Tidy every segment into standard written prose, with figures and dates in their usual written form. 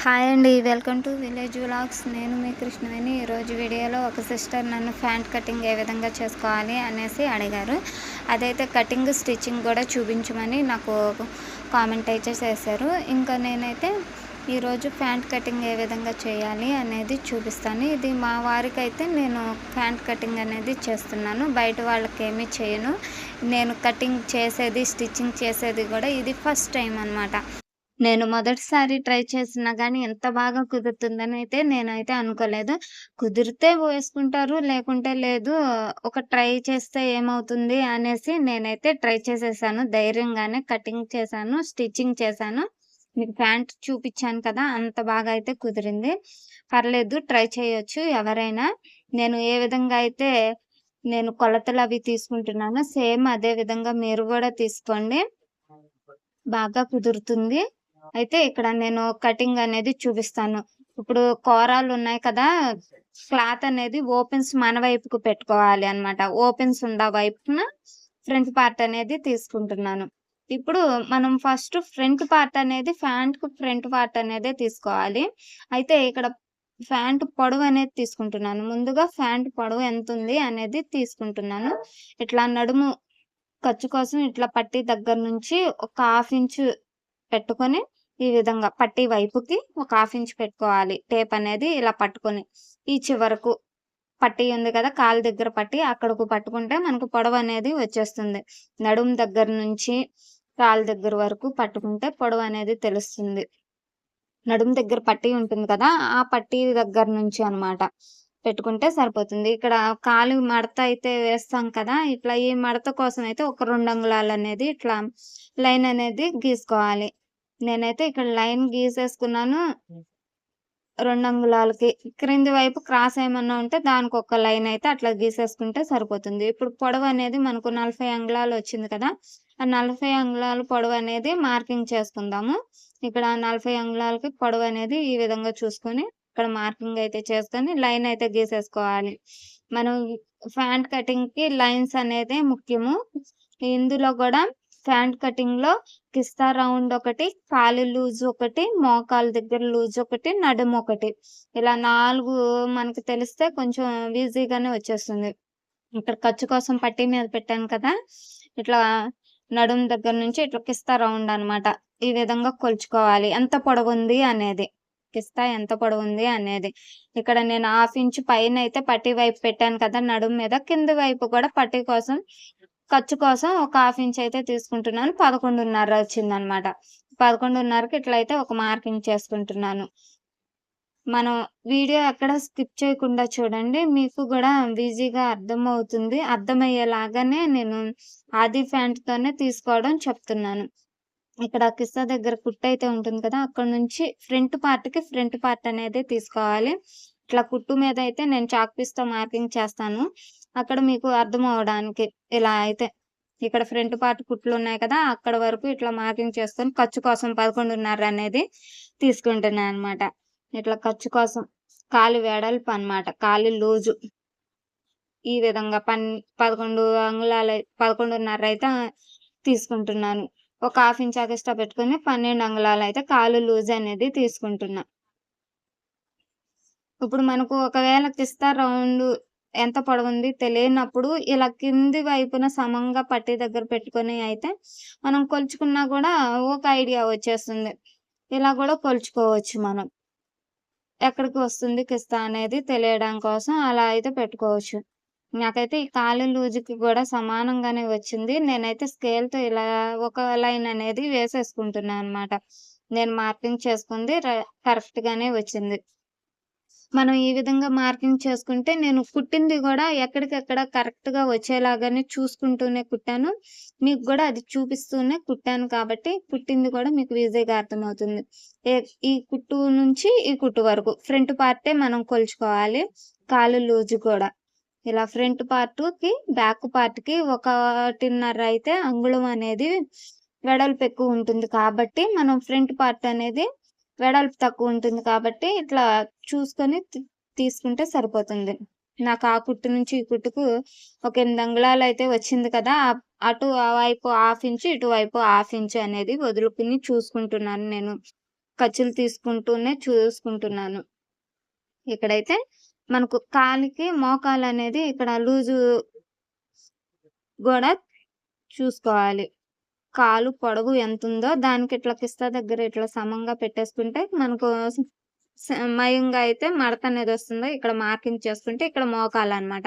Hi అండి. Welcome to village vlogs. నేను మీ కృష్ణవేణి. ఈరోజు వీడియోలో ఒక సిస్టర్ నన్ను ప్యాంట్ కటింగ్ ఏ విధంగా చేసుకోవాలి అనేసి అడిగారు. అదైతే కటింగ్, స్టిచ్చింగ్ కూడా చూపించమని నాకు కామెంట్ అయితే చేశారు. ఇంకా నేనైతే ఈరోజు ప్యాంట్ కటింగ్ ఏ విధంగా చేయాలి అనేది చూపిస్తాను. ఇది మా వారికైతే నేను ప్యాంట్ కటింగ్ అనేది చేస్తున్నాను. బయట వాళ్ళకి ఏమీ చేయను. నేను కటింగ్ చేసేది, స్టిచ్చింగ్ చేసేది కూడా ఇది ఫస్ట్ టైం అనమాట. నేను మొదటిసారి ట్రై చేసినా గానీ ఎంత బాగా కుదురుతుందని అయితే నేనైతే అనుకోలేదు. కుదిరితే వేసుకుంటారు, లేకుంటే లేదు. ఒక ట్రై చేస్తే ఏమవుతుంది అనేసి నేనైతే ట్రై చేసేసాను. ధైర్యంగానే కటింగ్ చేశాను, స్టిచ్చింగ్ చేశాను. మీకు ప్యాంట్ చూపిచ్చాను కదా! అంత బాగా అయితే కుదిరింది. పర్లేదు, ట్రై చేయొచ్చు ఎవరైనా. నేను ఏ విధంగా అయితే కొలతలవి తీసుకుంటున్నానో సేమ్ అదే విధంగా మీరు గూడా తీసుకోండి. బాగా కుదురుతుంది. అయితే ఇక్కడ నేను కటింగ్ అనేది చూపిస్తాను. ఇప్పుడు కోరాలున్నాయి కదా! క్లాత్ అనేది ఓపెన్స్ మన వైపుకు పెట్టుకోవాలి అన్నమాట. ఓపెన్స్ ఉన్న వైపున ఫ్రంట్ పార్ట్ అనేది తీసుకుంటున్నాను. ఇప్పుడు మనం ఫస్ట్ ఫ్రంట్ పార్ట్ అనేది ఫ్యాంట్‌కు ఫ్రంట్ పార్ట్ అనేదే తీసుకోవాలి. అయితే ఇక్కడ ఫ్యాంట్ పొడవనేది తీసుకుంటున్నాను. ముందుగా ఫ్యాంట్ పొడవు ఎంతుంది అనేది తీసుకుంటున్నాను. ఇట్లా నడుము ఖర్చు కోసం ఇట్లా పట్టీ దగ్గర నుంచి ఒక హాఫ్ ఇంచు పెట్టుకొని, ఈ విధంగా పట్టీ వైపుకి ఒక హాఫ్ ఇంచ్ పెట్టుకోవాలి. టేప్ అనేది ఇలా పట్టుకొని, ఈ చివరకు పట్టీ ఉంది కదా! కాలు దగ్గర పట్టీ అక్కడకు పట్టుకుంటే మనకు పొడవనేది వచ్చేస్తుంది. నడుము దగ్గర నుంచి కాలు దగ్గర వరకు పట్టుకుంటే పొడవనేది తెలుస్తుంది. నడుము దగ్గర పట్టీ ఉంటుంది కదా! ఆ పట్టీ దగ్గర నుంచి అన్నమాట. పెట్టుకుంటే సరిపోతుంది. ఇక్కడ కాలు మడత అయితే వేస్తాం కదా! ఇట్లా ఈ మడత కోసం అయితే ఒక 2 అంగుళాలనేది ఇట్లా లైన్ అనేది గీసుకోవాలి. నేనైతే ఇక్కడ లైన్ గీసేసుకున్నాను. 2 అంగుళాలకి. క్రింది వైపు క్రాస్ ఏమన్నా ఉంటే దానికొక లైన్ అయితే అట్లా గీసేసుకుంటే సరిపోతుంది. ఇప్పుడు పొడవనేది మనకు 40 అంగుళాలు వచ్చింది కదా! ఆ 40 అంగుళాల పొడవనేది మార్కింగ్ చేసుకుందాము. ఇక్కడ 40 అంగుళాలకి పొడవనేది ఈ విధంగా చూసుకొని, ఇక్కడ మార్కింగ్ అయితే చేసుకొని లైన్ అయితే గీసేసుకోవాలి. మనం ఫ్యాంట్ కటింగ్‌కి లైన్స్ అనేదే ముఖ్యము. ఇందులో గూడా ఫ్యాంట్ కటింగ్‌లో కిస్తా రౌండ్ ఒకటి, కాలు లూజ్ ఒకటి, మోకాలు దగ్గర లూజ్ ఒకటి, నడుము ఒకటి. ఇలా 4 మనకు తెలిస్తే కొంచెం ఈజీగానే వచ్చేస్తుంది. ఇక్కడ ఖర్చు కోసం పట్టీ మీద పెట్టాను కదా! ఇట్లా నడుము దగ్గర నుంచి ఇట్లా కిస్తా రౌండ్ అన్నమాట. ఈ విధంగా కొలుచుకోవాలి. ఎంత పొడవుంది అనేది. కిస్తా ఎంత పొడవుంది అనేది. ఇక్కడ నేను హాఫ్ ఇంచ్ పైనైతే పట్టీ వైపు పెట్టాను కదా! నడుము మీద. కింది వైపు కూడా పట్టీ కోసం, ఖర్చు కోసం ఒక హాఫ్ ఇంచ్ అయితే తీసుకుంటున్నాను. 11.5 వచ్చిందనమాట. 11.5కి ఇట్లయితే ఒక మార్కింగ్ చేసుకుంటున్నాను. మనం వీడియో ఎక్కడ స్కిప్ చేయకుండా చూడండి. మీకు గూడా ఈజీగా అర్థమవుతుంది. అర్థమయ్యేలాగానే నేను ఆది ఫ్యాంట్‌తోనే తీసుకోవడం చెప్తున్నాను. ఇక్కడ కిస్సా దగ్గర కుట్టయితే ఉంటుంది కదా! అక్కడి నుంచి ఫ్రంట్ పార్ట్ అనేది తీసుకోవాలి. ఇట్లా కుట్టు మీద అయితే నేను చాక్ పీస్‌తో మార్కింగ్ చేస్తాను. అక్కడ మీకు అర్థమవ్వడానికి ఇలా అయితే. ఇక్కడ ఫ్రంట్ పార్ట్ కుట్లున్నాయి కదా! అక్కడ వరకు ఇట్లా మార్కింగ్ చేసుకొని ఖర్చు కోసం 11.5 అనేది తీసుకుంటున్నాననమాట. ఇట్లా ఖర్చు కోసం కాలు వెడల్పు అన్నమాట. కాలు లూజు. ఈ విధంగా 11 అంగుళాలు 11.5 అయితే తీసుకుంటున్నాను. ఒక హాఫ్ ఇంచ్ ఎగస్ట్రా పెట్టుకొని 12 అంగుళాలయితే కాలు లూజ్ అనేది తీసుకుంటున్నా. ఇప్పుడు మనకు ఒకవేళ కిస్తా రౌండు ఎంత పొడవుంది తెలియనప్పుడు ఇలా కింది వైపున సమంగా పట్టీ దగ్గర పెట్టుకొని అయితే మనం కొలుచుకున్నా గూడా ఒక ఐడియా వచ్చేస్తుంది. ఇలా గూడా కొలుచుకోవచ్చు మనం. ఎక్కడికి వస్తుంది కిస్తా అనేది తెలియడం కోసం అలా అయితే పెట్టుకోవచ్చు. నాకైతే ఈ కాలు లూజుకి గూడా సమానంగానే వచ్చింది. నేనైతే స్కేల్‌తో ఇలా ఒక లైన్ అనేది వేసేసుకుంటున్నా అనమాట. నేను మార్కింగ్ చేసుకుంది కరెక్ట్‌గానే వచ్చింది. మనం ఈ విధంగా మార్కింగ్ చేసుకుంటే నేను కుట్టింది గూడా ఎక్కడికక్కడ కరెక్ట్‌గా వచ్చేలాగానే చూసుకుంటూనే కుట్టాను. మీకు గూడా అది చూపిస్తూనే కుట్టాను కాబట్టి కుట్టింది కూడా మీకు ఈజీగా అర్థమవుతుంది. ఏ ఈ కుట్టు నుంచి ఈ కుట్టు వరకు ఫ్రంట్ పార్టే మనం కొలుచుకోవాలి. కాలు లూజు కూడా. ఇలా ఫ్రంట్ పార్ట్‌కి, బ్యాక్ పార్ట్‌కి 1.5 అయితే అంగుళం అనేది వెడల్పు ఎక్కువుంటుంది కాబట్టి, మనం ఫ్రంట్ పార్ట్ అనేది వెడల్పు తక్కువుంటుంది కాబట్టి, ఇట్లా చూసుకొని తీసుకుంటే సరిపోతుంది. నాకు ఆ కుట్టు నుంచి ఈ కుట్టుకు ఒక 8 అంగుళాలయితే వచ్చింది కదా! అటు ఆ వైపు హాఫ్ ఇంచు, ఇటువైపు హాఫ్ ఇంచు అనేది వదులుకొని చూసుకుంటున్నాను నేను. ఖర్చులు తీసుకుంటూనే చూసుకుంటున్నాను. ఇక్కడైతే మనకు కాలికి మోకాలనేది ఇక్కడ లూజు గూడా చూసుకోవాలి. కాలు పొడవు ఎంతుందో దానికి ఇట్లా కిస్తా దగ్గర ఇట్లా సమంగా పెట్టేసుకుంటే మనకు మయంగా అయితే మడత అనేది వస్తుందో ఇక్కడ మార్కింగ్ చేసుకుంటే ఇక్కడ మోకాలన్నమాట.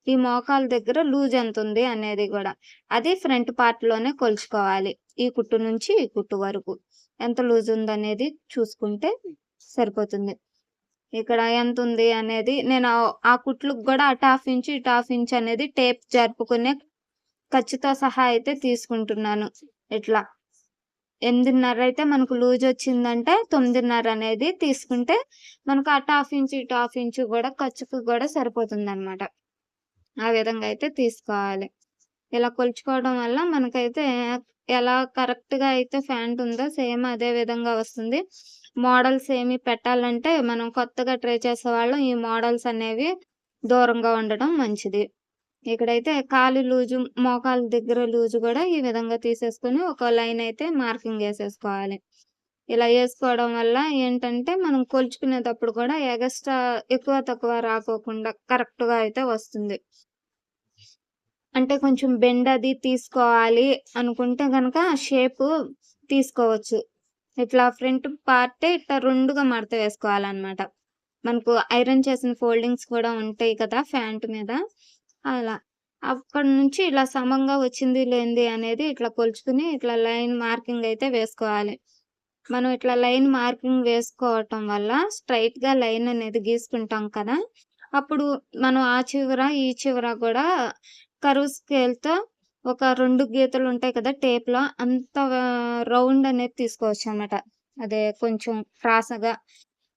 ఈ మోకాలు దగ్గర లూజ్ ఎంతుంది అనేది గూడా అది ఫ్రంట్ పార్ట్‌లోనే కొలుచుకోవాలి. ఈ కుట్టు నుంచి ఈ కుట్టు వరకు ఎంత లూజ్ ఉందనేది చూసుకుంటే సరిపోతుంది. ఇక్కడ ఎంతుంది అనేది నేను ఆ కుట్లుకి గూడా అటు హాఫ్ ఇంచు, ఇటు హాఫ్ ఇంచ్ అనేది టేప్ జరుపుకునే ఖర్చుతో సహా అయితే తీసుకుంటున్నాను. ఇట్లా 8:30 అయితే మనకు లూజ్ వచ్చిందంటే 9:30 అనేది తీసుకుంటే మనకు అటు హాఫ్ ఇంచు, ఇటు హాఫ్ ఇంచు గూడా ఖర్చుకు గూడా సరిపోతుందన్నమాట. ఆ విధంగా అయితే తీసుకోవాలి. ఇలా కొలుచుకోవడం వల్ల మనకైతే ఎలా కరెక్ట్‌గా అయితే ఫ్యాంట్ ఉందో సేమ్ అదే విధంగా వస్తుంది. మోడల్స్ ఏమి పెట్టాలంటే మనం కొత్తగా ట్రై చేసేవాళ్ళం ఈ మోడల్స్ అనేవి దూరంగా ఉండడం మంచిది. ఇక్కడైతే కాలు లూజు, మోకాలు దగ్గర లూజు గూడా ఈ విధంగా తీసేసుకొని ఒక లైన్ అయితే మార్కింగ్ ఏసేసుకోవాలి. ఇలా ఏసుకోవడం వల్ల ఏంటంటే మనం కొలుచుకునేటప్పుడు కూడా ఎగస్ట్రా ఎక్కువ తక్కువ రాకోకుండా కరెక్ట్‌గా అయితే వస్తుంది. అంటే కొంచెం బెండ్ అది తీసుకోవాలి అనుకుంటే గనక షేపు తీసుకోవచ్చు. ఇట్లా ఫ్రంట్ పార్టే ఇట్లా రొండుగా మడత వేసుకోవాలన్నమాట. మనకు ఐరన్ చేసిన ఫోల్డింగ్స్ కూడా ఉంటాయి కదా ఫ్యాంట్ మీద. అలా. అక్కడి నుంచి ఇలా సమంగా వచ్చింది లేనిది అనేది ఇట్లా కొలుచుకుని ఇట్లా లైన్ మార్కింగ్ అయితే వేసుకోవాలి. మనం ఇట్లా లైన్ మార్కింగ్ వేసుకోవటం వల్ల స్ట్రెయిట్‌గా లైన్ అనేది గీసుకుంటాం కదా! అప్పుడు మనం ఆ చివర, ఈ చివర గూడా కర్వ్ స్కేల్‌తో ఒక 2 గీతలు ఉంటాయి కదా! టేప్‌లో అంత రౌండ్ అనేది తీసుకోవచ్చనమాట. అదే కొంచెం క్రాస్‌గా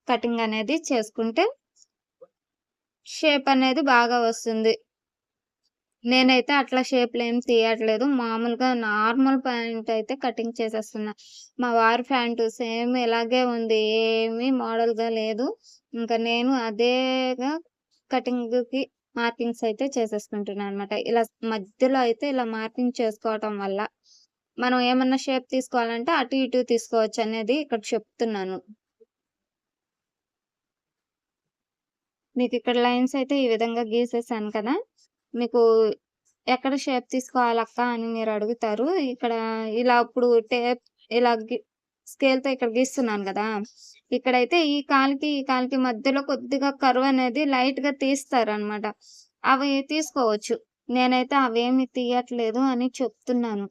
కటింగ్ అనేది చేసుకుంటే షేప్ అనేది బాగా వస్తుంది. నేనైతే అట్లా షేప్‌లేం తీయట్లేదు. మామూలుగా నార్మల్ ప్యాంట్ అయితే కటింగ్ చేసేస్తున్నా. మా వారి ప్యాంటు సేమ్ ఇలాగే ఉంది. ఏమీ మోడల్‌గా లేదు. ఇంకా నేను అదేగా కటింగ్‌కి మార్కింగ్స్ అయితే చేసేసుకుంటున్నాననమాట. ఇలా మధ్యలో అయితే ఇలా మార్కింగ్ చేసుకోవటం వల్ల మనం ఏమన్నా షేప్ తీసుకోవాలంటే అటు, ఇటు తీసుకోవచ్చనేది ఇక్కడ చెప్తున్నాను. మీకిక్కడ లైన్స్ అయితే ఈ విధంగా గీసేసాను కదా! మీకు ఎక్కడ షేప్ తీసుకోవాలక్క అని మీరడుగుతారు. ఇక్కడ ఇలా ఇప్పుడు టేప్ ఇలా స్కేల్‌తో ఇక్కడ గీస్తున్నాను గదా! ఇక్కడైతే ఈ కాలుకి, ఈ కాలుకి మధ్యలో కొద్దిగా కర్వ్ అనేది లైట్‌గా తీస్తారనమాట. అవి తీసుకోవచ్చు. నేనైతే అవేమి తీయట్లేదు అని చెప్తున్నాను.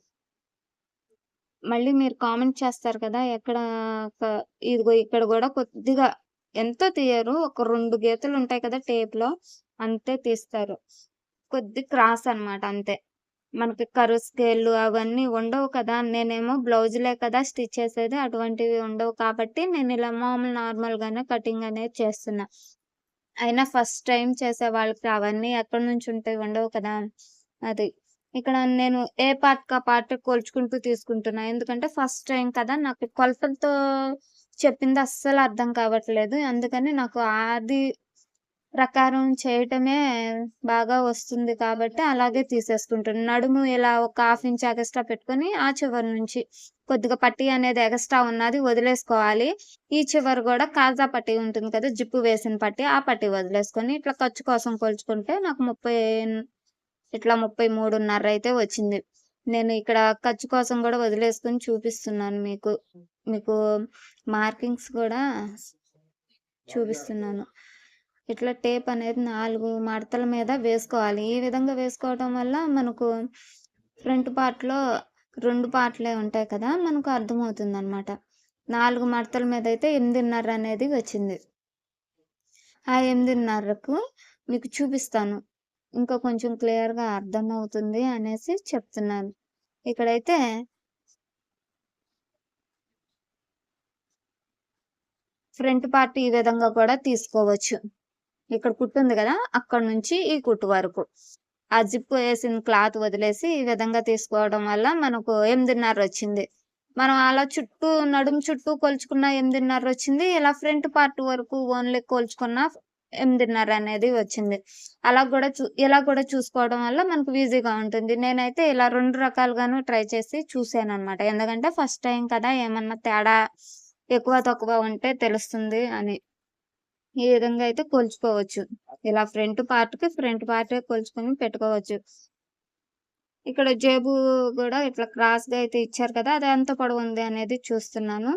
మళ్ళీ మీరు కామెంట్ చేస్తారు కదా! ఎక్కడ క ఇదిగో ఇక్కడ గూడా కొద్దిగా ఎంతో తీయరు. ఒక 2 గీతలుంటాయి కదా టేప్‌లో అంతే తీస్తారు. కొద్ది క్రాస్ అనమాట అంతే. మనకి కర్వ్ స్కేల్‌లు అవన్నీ ఉండవు కదా! నేనేమో బ్లౌజులే కదా స్టిచ్ చేసేది. అటువంటివి ఉండవు కాబట్టి నేనిలా మామూలు నార్మల్‌గానే కటింగ్ అనేది చేస్తున్నా. అయినా ఫస్ట్ టైమ్ చేసే వాళ్ళకి అవన్నీ ఎక్కడి నుంచి ఉంటాయి? ఉండవు కదా! అది. ఇక్కడ నేను ఏ పార్ట్‌కి ఆ పార్ట్ కొలుచుకుంటూ తీసుకుంటున్నా. ఎందుకంటే ఫస్ట్ టైమ్ కదా! నాకు కొలతలతో చెప్పింది అస్సలు అర్థం కావట్లేదు. అందుకని నాకు అది ప్రకారం చేయటమే బాగా వస్తుంది కాబట్టి అలాగే తీసేసుకుంటున్నా. నడుము ఇలా ఒక హాఫ్ ఇంచ్ ఎగస్ట్రా పెట్టుకొని ఆ చివరి నుంచి కొద్దిగా పట్టీ అనేది ఎగస్ట్రా ఉన్నది వదిలేసుకోవాలి. ఈ చివర గూడా కాజా పట్టీ ఉంటుంది కదా! జిప్పు వేసిన పట్టీ, ఆ పట్టీ వదిలేసుకొని ఇట్లా ఖర్చు కోసం కొలుచుకుంటే నాకు 33.5 అయితే వచ్చింది. నేను ఇక్కడ ఖర్చు కోసం గూడా వదిలేసుకొని చూపిస్తున్నాను మీకు. మీకు మార్కింగ్స్ గూడా చూపిస్తున్నాను. ఇట్లా టేప్ అనేది 4 మడతల మీద వేసుకోవాలి. ఈ విధంగా వేసుకోవటం వల్ల మనకు ఫ్రంట్ పార్ట్‌లో 2 పార్ట్‌లే ఉంటాయి కదా! మనకు అర్థమవుతుందనమాట. 4 మడతల మీదయితే 8:30 అనేది వచ్చింది. ఆ 8:30కు మీకు చూపిస్తాను. ఇంకా కొంచెం క్లియర్‌గా అర్థమవుతుంది అనేసి చెప్తున్నాను. ఇక్కడైతే ఫ్రంట్ పార్ట్ ఈ విధంగా కూడా తీసుకోవచ్చు. ఇక్కడ కుట్టుంది గదా! అక్కడి నుంచి ఈ కుట్టు వరకు. ఆ జిప్ ఏసిన క్లాత్ వదిలేసి ఈ విధంగా తీసుకోవడం వల్ల మనకు 8:30 వచ్చింది. మనం అలా చుట్టూ నడుము చుట్టూ కొలుచుకున్న 8:30 వచ్చింది. ఇలా ఫ్రంట్ పార్ట్ వరకు ఓన్లీ కొలుచుకున్న 8:30 అనేది వచ్చింది. ఇలా గూడా చూసుకోవడం వల్ల మనకు ఈజీగా ఉంటుంది. నేనైతే ఇలా 2 రకాలుగాను ట్రై చేసి చూసాననమాట. ఎందుకంటే ఫస్ట్ టైమ్ కదా! ఏమన్నా తేడా ఎక్కువ తక్కువ ఉంటే తెలుస్తుంది అని. ఈ విధంగా అయితే కొలుచుకోవచ్చు. ఇలా ఫ్రంట్ పార్టే కొలుచుకొని పెట్టుకోవచ్చు. ఇక్కడ జేబు గూడా ఇట్లా క్రాస్‌గా అయితే ఇచ్చారు కదా! అది ఎంత పొడవుంది అనేది చూస్తున్నాను.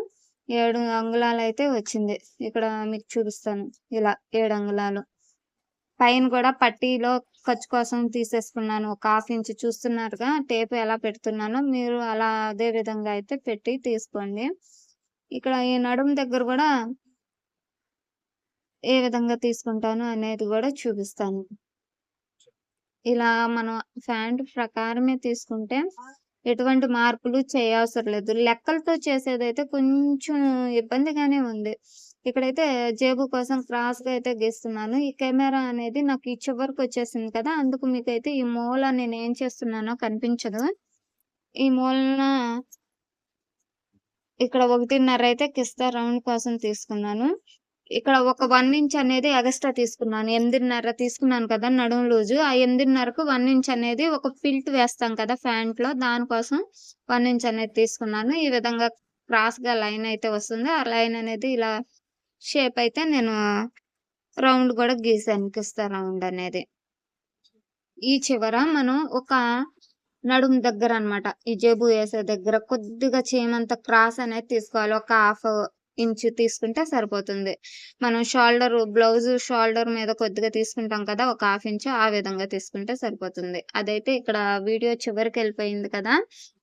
7 అంగుళాలయితే వచ్చింది. ఇక్కడ మీకు చూపిస్తాను. ఇలా 7 అంగుళాలు. పైన గూడా పట్టీలో ఖర్చు కోసం తీసేసుకున్నాను. ఒక హాఫ్ ఇంచ్ చూస్తున్నారుగా టేప్ ఎలా పెడుతున్నానో మీరు అలా అదే విధంగా అయితే పెట్టి తీసుకోండి. ఇక్కడ ఈ నడుము దగ్గర గూడా ఏ విధంగా తీసుకుంటాను అనేది గూడా చూపిస్తాను. ఇలా మనం ప్యాంట్ ప్రకారమే తీసుకుంటే ఎటువంటి మార్పులు చేయవసరం లేదు. లెక్కలతో చేసేదైతే కొంచెం ఇబ్బందిగానే ఉంది. ఇక్కడైతే జేబు కోసం క్రాస్‌గా అయితే గీస్తున్నాను. ఈ కెమెరా అనేది నాకు ఈ చివరకొచ్చేసింది కదా! అందుకు మీకైతే ఈ మూల నేనేం చేస్తున్నానో కనిపించదు. ఈ మూలన ఇక్కడ 1.5 అయితే కిస్తా రౌండ్ కోసం తీసుకున్నాను. ఇక్కడ ఒక 1 ఇంచ్ అనేది ఎగస్ట్రా తీసుకున్నాను. 8.5 తీసుకున్నాను కదా! నడుము లూజు. ఆ 8.5కు 1 ఇంచ్ అనేది ఒక ఫిల్ట్ వేస్తాం కదా! ఫ్యాంట్‌లో దానికోసం 1 ఇంచ్ అనేది తీసుకున్నాను. ఈ విధంగా క్రాస్‌గా లైన్ అయితే వస్తుంది. ఆ లైన్ అనేది ఇలా షేప్ అయితే నేను రౌండ్ గూడా గీసాను. కిస్తా రౌండ్ అనేది. ఈ చివర మనం ఒక నడుము దగ్గరనమాట. ఈ జేబు యేసే దగ్గర కొద్దిగా చీమంత క్రాస్ అనేది తీసుకోవాలి. ఒక హాఫ్ ఇంచ్ తీసుకుంటే సరిపోతుంది. మనం బ్లౌజు షోల్డర్ మీద కొద్దిగా తీసుకుంటాం కదా! ఒక హాఫ్ ఇంచ్ ఆ విధంగా తీసుకుంటే సరిపోతుంది. అదైతే ఇక్కడ వీడియో చివరికెళ్ళిపోయింది కదా!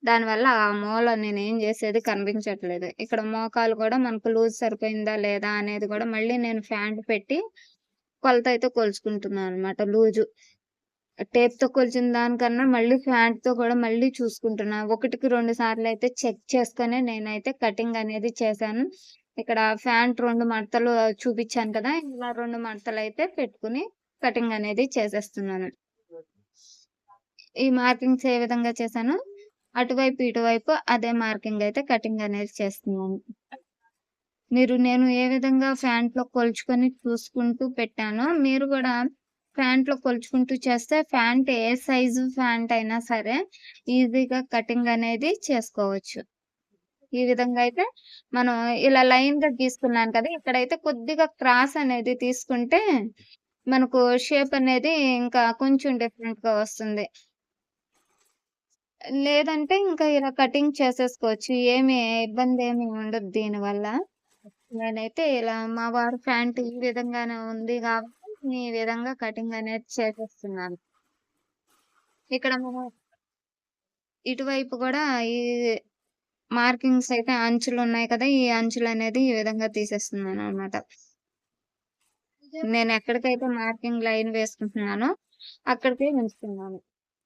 దానివల్ల ఆ మూల నేనేం జేసేది కనిపించట్లేదు. ఇక్కడ మోకాలు కూడా మనకు లూజ్ సరిపోయిందా లేదా అనేది గూడా మళ్ళీ నేను ఫ్యాంట్ పెట్టి కొలతయితే కొలుచుకుంటున్నాననమాట లూజు. టేప్‌తో కొలిచిన దానికన్నా మళ్ళీ ఫ్యాంట్‌తో కూడా మళ్ళీ చూసుకుంటున్నా. ఒకటికి 2 సార్లయితే చెక్ చేసుకొనే నేనైతే కటింగ్ అనేది చేశాను. ఇక్కడ ఫ్యాంట్ 2 మడతలు చూపిచ్చాను కదా! ఇలా 2 మడతలయితే పెట్టుకొని కటింగ్ అనేది చేసేస్తున్నాను. ఈ మార్కింగ్స్ ఏ విధంగా చేశానో అటువైపు, ఇటువైపు అదే మార్కింగ్ అయితే కటింగ్ అనేది చేస్తున్నాను. నేను ఏ విధంగా ఫ్యాంట్‌లో కొలుచుకొని చూసుకుంటూ పెట్టానో మీరు గూడా ఫ్యాంట్‌లో కొలుచుకుంటూ చేస్తే ఫ్యాంట్ ఏ సైజు ఫ్యాంట్ అయినా సరే ఈజీగా కటింగ్ అనేది చేసుకోవచ్చు. ఈ విధంగా అయితే మనం ఇలా లైన్‌గా గీసుకున్నాను కదా! ఇక్కడైతే కొద్దిగా క్రాస్ అనేది తీసుకుంటే మనకు షేప్ అనేది ఇంకా కొంచెం డిఫరెంట్‌గా వస్తుంది. లేదంటే ఇంకా ఇలా కటింగ్ చేసేసుకోవచ్చు. ఇబ్బందేమి ఉండదు దీనివల్ల. నేనైతే ఇలా మా వారి ప్యాంట్ ఈ విధంగానే ఉంది కాబట్టి, ఈ విధంగా కటింగ్ అనేది చేసేస్తున్నాను. ఇక్కడ మనం ఇటువైపు గూడా ఈ మార్కింగ్స్ అయితే అంచులున్నాయి కదా! ఈ అంచులనేది ఈ విధంగా తీసేస్తున్నాననమాట. నేనెక్కడికైతే మార్కింగ్ లైన్ వేసుకుంటున్నానో అక్కడికే ఉంచుతున్నాను.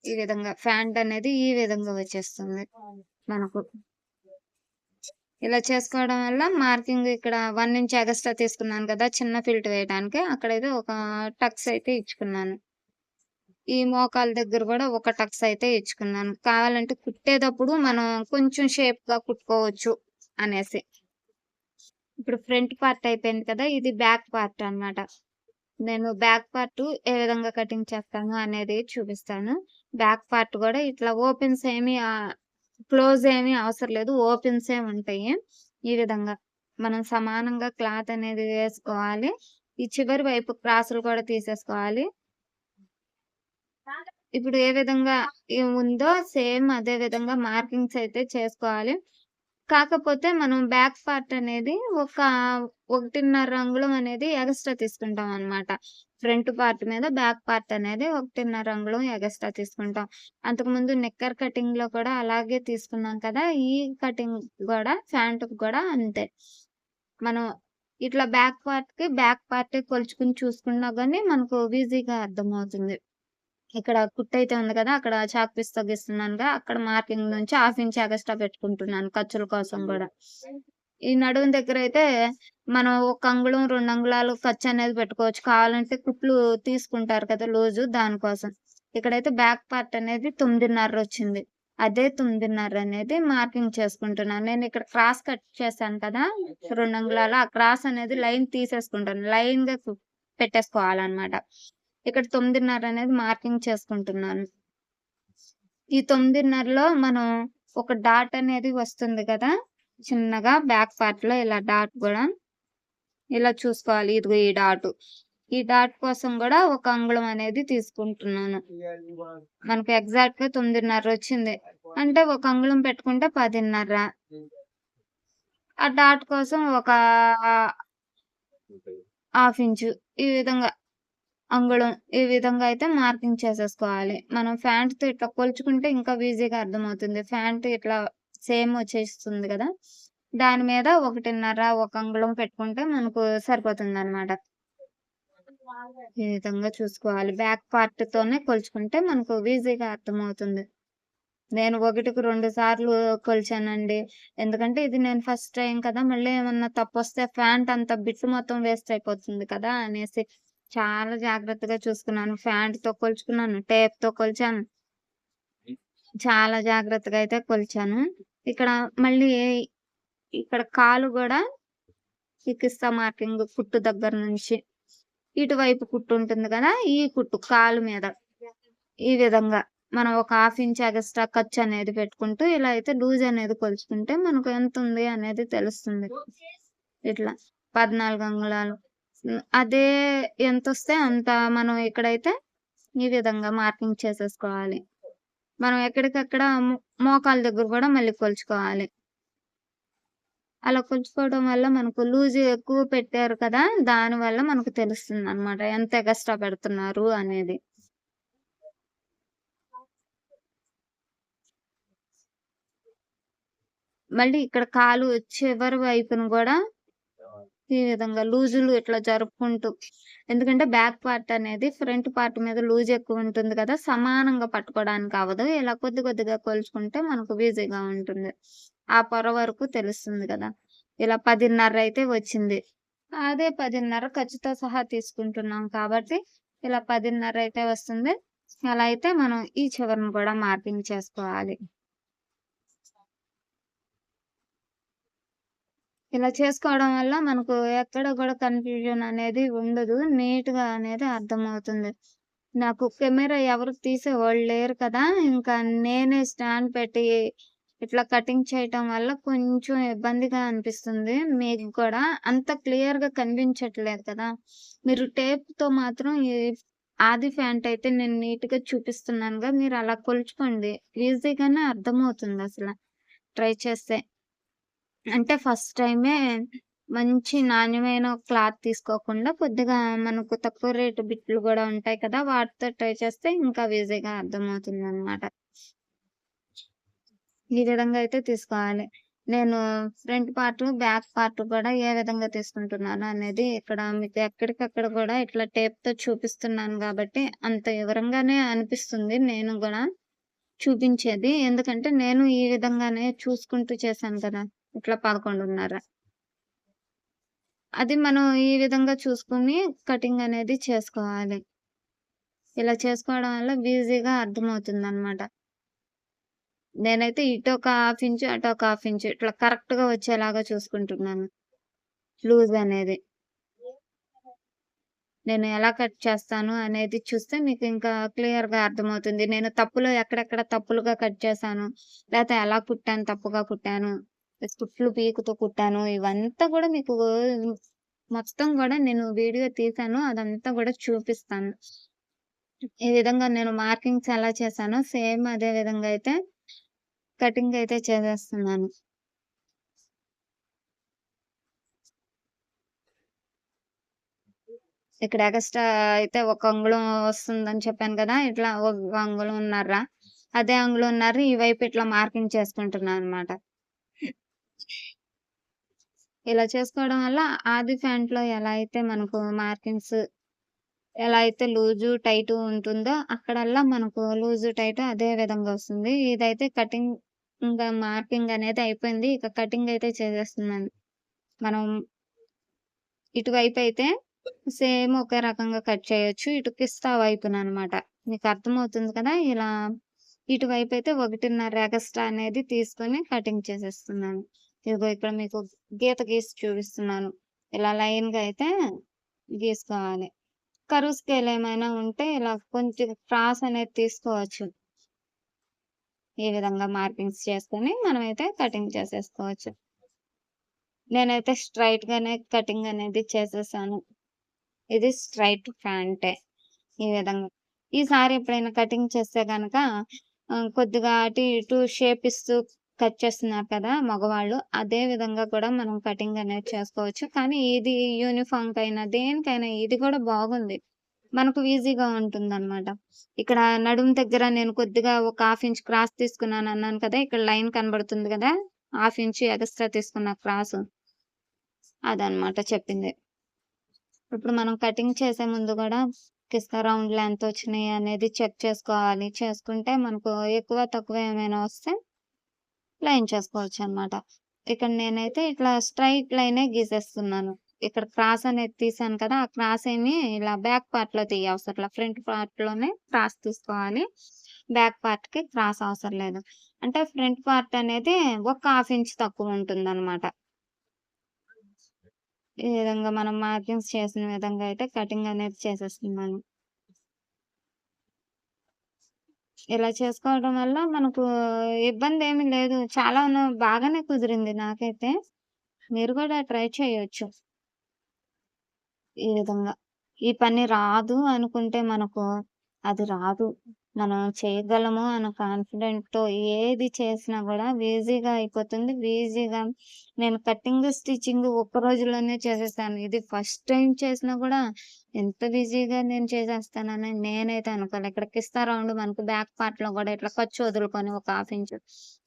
ఈ విధంగా ప్యాంట్ అనేది ఈ విధంగా వచ్చేస్తుంది మనకు. ఇలా చేసుకోవడం వల్ల మార్కింగ్ ఇక్కడ 1 ఇంచ్ ఎగస్ట్రా తీసుకున్నాను కదా! చిన్న ఫిల్ట్ వేయడానికి. అక్కడైతే ఒక టక్స్ అయితే ఇచ్చుకున్నాను. ఈ మోకాలు దగ్గర గూడా ఒక టక్స్ అయితే ఇచ్చుకున్నాను. కావాలంటే కుట్టేటప్పుడు మనం కొంచెం షేప్‌గా కుట్టుకోవచ్చు అనేసి. ఇప్పుడు ఫ్రంట్ పార్ట్ అయిపోయింది కదా! ఇది బ్యాక్ పార్ట్ అన్నమాట. నేను బ్యాక్ పార్ట్ ఏ విధంగా కటింగ్ చేస్తాను అనేది చూపిస్తాను. బ్యాక్ పార్ట్ గూడా ఇట్లా క్లోజ్ ఏమి అవసరం లేదు. ఓపెన్సే ఉంటాయి. ఈ విధంగా మనం సమానంగా క్లాత్ అనేది వేసుకోవాలి. ఈ చివరి వైపు క్రాసులు కూడా తీసేసుకోవాలి. ఇప్పుడు ఏ విధంగా ఉందో సేమ్ అదే విధంగా మార్కింగ్స్ అయితే చేసుకోవాలి. కాకపోతే మనం బ్యాక్ పార్ట్ అనేది ఒక 1.5 అంగుళం అనేది ఎగస్ట్రా తీసుకుంటామనమాట. ఫ్రంట్ పార్ట్ మీద బ్యాక్ పార్ట్ అనేది 1.5 అంగుళం ఎగస్ట్రా తీసుకుంటాం. అంతకుముందు నిక్కర్ కటింగ్‌లో కూడా అలాగే తీసుకున్నాం కదా! ఈ కటింగ్ గూడా ఫ్యాంట్‌కి గూడా అంతే. మనం ఇట్లా బ్యాక్ పార్టే కొలుచుకొని చూసుకున్నా గాని మనకు ఈజీగా అర్థమవుతుంది. ఇక్కడ కుట్టయితే ఉంది కదా! అక్కడ చాక్ పీస్‌తో గీస్తున్నానుగా, అక్కడ మార్కింగ్ నుంచి హాఫ్ ఇంచ్ ఎగస్ట్రా పెట్టుకుంటున్నాను ఖర్చుల కోసం గూడా. ఈ నడుము దగ్గరైతే మనం 1 అంగుళం, 2 అంగుళాలు ఖర్చనేది పెట్టుకోవచ్చు. కావాలంటే కుట్లు తీసుకుంటారు కదా లూజు దానికోసం. ఇక్కడైతే బ్యాక్ పార్ట్ అనేది 9.5 వచ్చింది. అదే 9.5 అనేది మార్కింగ్ చేసుకుంటున్నాను. నేనిక్కడ క్రాస్ కట్ చేశాను కదా! 2 అంగుళాలు ఆ క్రాస్ అనేది లైన్ తీసేసుకుంటాను. లైన్‌గా పెట్టేసుకోవాలనమాట. ఇక్కడ 9.5 అనేది మార్కింగ్ చేసుకుంటున్నాను. ఈ 9.5లో మనం ఒక డాట్ అనేది వస్తుంది కదా! చిన్నగా బ్యాక్ పార్ట్‌లో ఇలా డాట్ గూడా ఇలా చూసుకోవాలి. ఇదిగో ఈ డాటు. ఈ డాట్ కోసం గూడా ఒక అంగుళం అనేది తీసుకుంటున్నాను. మనకు ఎగ్జాక్ట్‌గా 9:30 వచ్చింది. అంటే ఒక అంగుళం పెట్టుకుంటే 10:30. ఆ డాట్ కోసం ఒక హాఫ్ ఇంచు ఈ విధంగా అంగుళం ఈ విధంగా అయితే మార్కింగ్ చేసేసుకోవాలి. మనం ఫ్యాంట్‌తో ఇట్లా కొలుచుకుంటే ఇంకా ఈజీగా అర్థమవుతుంది. ఫ్యాంట్ ఇట్లా సేమ్ వచ్చేస్తుంది గదా! దాని మీద 1:30 ఒక అంగుళం పెట్టుకుంటే మనకు సరిపోతుందనమాట. ఈ విధంగా చూసుకోవాలి. బ్యాక్ పార్ట్‌తోనే కొలుచుకుంటే మనకు ఈజీగా అర్థమవుతుంది. నేను 1కి 2 సార్లు కొలిచానండి. ఎందుకంటే ఇది నేను ఫస్ట్ టైమ్ కదా! మళ్ళీ ఏమన్నా తప్పొస్తే ఫ్యాంట్ అంతా బిట్ మొత్తం వేస్ట్ అయిపోతుంది కదా! అనేసి చాలా జాగ్రత్తగా చూసుకున్నాను. ఫ్యాంట్‌తో కొలుచుకున్నాను. టేప్‌తో కొలిచాను. చాలా జాగ్రత్తగా అయితే కొలిచాను. ఇక్కడ మళ్ళీ ఇక్కడ కాలు గూడా ఈ కిస్సా మార్కింగ్ కుట్టు దగ్గర నుంచి ఇటువైపు కుట్టు ఉంటుంది కదా! ఈ కుట్టు కాలు మీద ఈ విధంగా మనం ఒక హాఫ్ ఇంచ్ ఎగస్ట్రా ఖర్చు అనేది పెట్టుకుంటూ ఇలా అయితే లూజ్ అనేది కొలుచుకుంటే మనకు ఎంతుంది అనేది తెలుస్తుంది. ఇట్లా 14 అంగుళాలు. అదే ఎంతొస్తే అంత మనం ఇక్కడైతే ఈ విధంగా మార్కింగ్ చేసేసుకోవాలి. మనం ఎక్కడికక్కడ మోకాళ్ళ దగ్గర గూడా మళ్ళీ కొలుచుకోవాలి. అలా కొలుచుకోవడం వల్ల మనకు లూజ్ ఎక్కువ పెట్టారు కదా! దానివల్ల మనకు తెలుస్తుందనమాట. ఎంత ఎగస్ట్రా పెడుతున్నారు అనేది. మళ్ళీ ఇక్కడ కాలు చివరి వైపున గూడా ఈ విధంగా లూజులు ఇట్లా జరుపుకుంటూ ఎందుకంటే బ్యాక్ పార్ట్ అనేది ఫ్రంట్ పార్ట్ మీద లూజ్ ఎక్కువుంటుంది కదా! సమానంగా పట్టుకోవడానికి అవ్వదు. ఇలా కొద్ది కొద్దిగా కొలుచుకుంటే మనకు ఈజీగా ఉంటుంది. ఆ పొర వరకు తెలుస్తుంది కదా! ఇలా 10:30 అయితే వచ్చింది. అదే 10:30 ఖర్చుతో సహా తీసుకుంటున్నాం కాబట్టి ఇలా 10:30 అయితే వస్తుంది. అలా అయితే మనం ఈ చివరను కూడా మార్కింగ్ చేసుకోవాలి. ఇలా చేసుకోవడం వల్ల మనకు ఎక్కడ గూడా కన్‌ఫ్యూజన్ అనేది ఉండదు. నీట్‌గా అనేది అర్థమవుతుంది. నాకు కెమెరా ఎవరు తీసేవాళ్ళు లేరు కదా! ఇంకా నేనే స్టాండ్ పెట్టి ఇట్లా కటింగ్ చేయటం వల్ల కొంచెం ఇబ్బందిగా అనిపిస్తుంది. మీకు కూడా అంత క్లియర్‌గా కనిపించట్లేదు కదా! మీరు టేప్‌తో మాత్రం ఆది ఫ్యాంట్ అయితే నేను నీట్‌గా చూపిస్తున్నానుగా మీరు అలా కొలుచుకోండి. ఈజీగానే అర్థమవుతుందసల ట్రై చేస్తే. అంటే ఫస్ట్ టైమే మంచి నాణ్యమైన క్లాత్ తీసుకోకుండా కొద్దిగా మనకు తక్కువ రేటు బిట్లు గూడా ఉంటాయి కదా! వాటితో ట్రై చేస్తే ఇంకా ఈజీగా అర్థమవుతుందనమాట. ఈ విధంగా అయితే తీసుకోవాలి. నేను ఫ్రంట్ పార్ట్, బ్యాక్ పార్ట్ కూడా ఏ విధంగా తీసుకుంటున్నాను అనేది ఇక్కడ మీకు ఎక్కడికక్కడ గూడా ఇట్లా టేప్‌తో చూపిస్తున్నాను గాబట్టి అంత వివరంగానే అనిపిస్తుంది నేను గూడా చూపించేది. ఎందుకంటే నేను ఈ విధంగానే చూసుకుంటూ చేశాను కదా! ఇట్లా 11:30. అది మనం ఈ విధంగా చూసుకొని కటింగ్ అనేది చేసుకోవాలి. ఇలా చేసుకోవడం వల్ల ఈజీగా అర్థమవుతుందనమాట. నేనైతే ఇటొక హాఫ్ ఇంచు, అటొక హాఫ్ ఇంచు ఇట్లా కరెక్ట్‌గా వచ్చేలాగా చూసుకుంటున్నాను. లూజ్ అనేది. నేను ఎలా కట్ చేస్తాను అనేది చూస్తే మీకు ఇంకా క్లియర్‌గా అర్థమవుతుంది. నేను తప్పులు ఎక్కడెక్కడ తప్పులుగా కట్ చేశాను, లేతే ఎలా కుట్టాను, తప్పుగా కుట్టాను, కుట్లు పీకుతూ కుట్టాను, ఇవంతా గూడా మీకు మొత్తం గూడా నేను వీడియో తీశాను. అదంతా గూడా చూపిస్తాను. ఈ విధంగా నేను మార్కింగ్స్ ఎలా చేశానో సేమ్ అదే విధంగా అయితే కటింగ్ అయితే చేసేస్తున్నాను. ఇక్కడ ఎగస్ట్రా అయితే ఒక అంగుళం వస్తుందని చెప్పాను కదా! ఇట్లా ఒక అంగుళంన్నర. అదే అంగుళంన్నర ఈ వైపు ఇట్లా మార్కింగ్ చేసుకుంటున్నాననమాట. ఇలా చేసుకోవడం వల్ల ఆది ఫ్యాంట్‌లో ఎలా అయితే మనకు మార్కింగ్స్ ఎలా అయితే లూజు, టైటు ఉంటుందో అక్కడల్లా మనకు లూజు, టైటు అదే విధంగా వస్తుంది. ఇదైతే కటింగ్ ఇంకా మార్కింగ్ అనేది అయిపోయింది. ఇక కటింగ్ అయితే చేసేస్తున్నాను. మనం ఇటువైపయితే సేమ్ ఒకే రకంగా కట్ చేయొచ్చు. ఇటు కిస్తా వైపుననమాట. మీకు అర్థమవుతుంది కదా! ఇలా ఇటువైపయితే 1:30 ఎగస్ట్రా అనేది తీసుకొని కటింగ్ చేసేస్తున్నాను. ఇదిగో ఇక్కడ మీకు గీత గీసి చూపిస్తున్నాను. ఇలా లైన్‌గా అయితే గీసుకోవాలి. కరువు స్కేల్ ఏమైనా ఉంటే ఇలా కొంచెం క్రాస్ అనేది తీసుకోవచ్చు. ఈ విధంగా మార్కింగ్స్ చేసుకొని మనమైతే కటింగ్ చేసేసుకోవచ్చు. నేనైతే స్ట్రైట్‌గానే కటింగ్ అనేది చేసేసాను. ఇది స్ట్రెయిట్ ప్యాంటే. ఈ విధంగా. ఈసారి ఎప్పుడైనా కటింగ్ చేస్తే గనక కొద్దిగా అటు ఇటు షేప్ ఇస్తూ కట్ చేస్తున్నారు కదా మగవాళ్ళు. అదే విధంగా కూడా మనం కటింగ్ అనేది చేసుకోవచ్చు. కానీ ఇది యూనిఫార్మ్‌కైనా, దేనికైనా ఇది కూడా బాగుంది. మనకు ఈజీగా ఉంటుందనమాట. ఇక్కడ నడుము దగ్గర నేను కొద్దిగా ఒక హాఫ్ ఇంచ్ క్రాస్ తీసుకున్నానన్నాను కదా! ఇక్కడ లైన్ కనబడుతుంది గదా! హాఫ్ ఇంచ్ ఎగస్ట్రా తీసుకున్న క్రాసు. అదనమాట చెప్పింది. ఇప్పుడు మనం కటింగ్ చేసే ముందు గూడా కిస్తా రౌండ్‌లు ఎంతొచ్చినాయి అనేది చెక్ చేసుకోవాలి. చేసుకుంటే మనకు ఎక్కువ, తక్కువ ఏమైనా వస్తే లైన్ చేసుకోవచ్చనమాట. ఇక్కడ నేనైతే ఇట్లా స్ట్రెయిట్ లైనే గీసేస్తున్నాను. ఇక్కడ క్రాస్ అనేది తీసాను కదా! ఆ క్రాస్ ఏమి ఇలా బ్యాక్ పార్ట్‌లో తీయవసరంలా. ఫ్రంట్ పార్ట్‌లోనే క్రాస్ తీసుకోవాలి. బ్యాక్ పార్ట్‌కి క్రాస్ అవసరం లేదు. అంటే ఫ్రంట్ పార్ట్ అనేది ఒక హాఫ్ ఇంచ్ తక్కువుంటుందనమాట. ఈ విధంగా మనం మార్కింగ్స్ చేసిన విధంగా అయితే కటింగ్ అనేది చేసేస్తున్నాను. ఇలా చేసుకోవడం వల్ల మనకు ఇబ్బందేమి లేదు. బాగానే కుదిరింది నాకైతే. మీరు కూడా ట్రై చేయొచ్చు ఈ విధంగా. ఈ పని రాదు అనుకుంటే మనకు అది రాదు. మనం చేయగలము అన్న కాన్ఫిడెంట్‌తో ఏది చేసినా గూడా ఈజీగా అయిపోతుంది. ఈజీగా నేను కటింగ్, స్టిచ్చింగ్ ఒక్క రోజులోనే చేసేసాను. ఇది ఫస్ట్ టైమ్ చేసినా గూడా ఎంత ఈజీగా నేను చేసేస్తానని నేనైతే అనుకోలే. ఇక్కడ కిస్తా రౌండ్ మనకు బ్యాక్ పార్ట్‌లో గూడా ఇట్లా ఖర్చు వదులుకొని ఒక హాఫ్ ఇంచు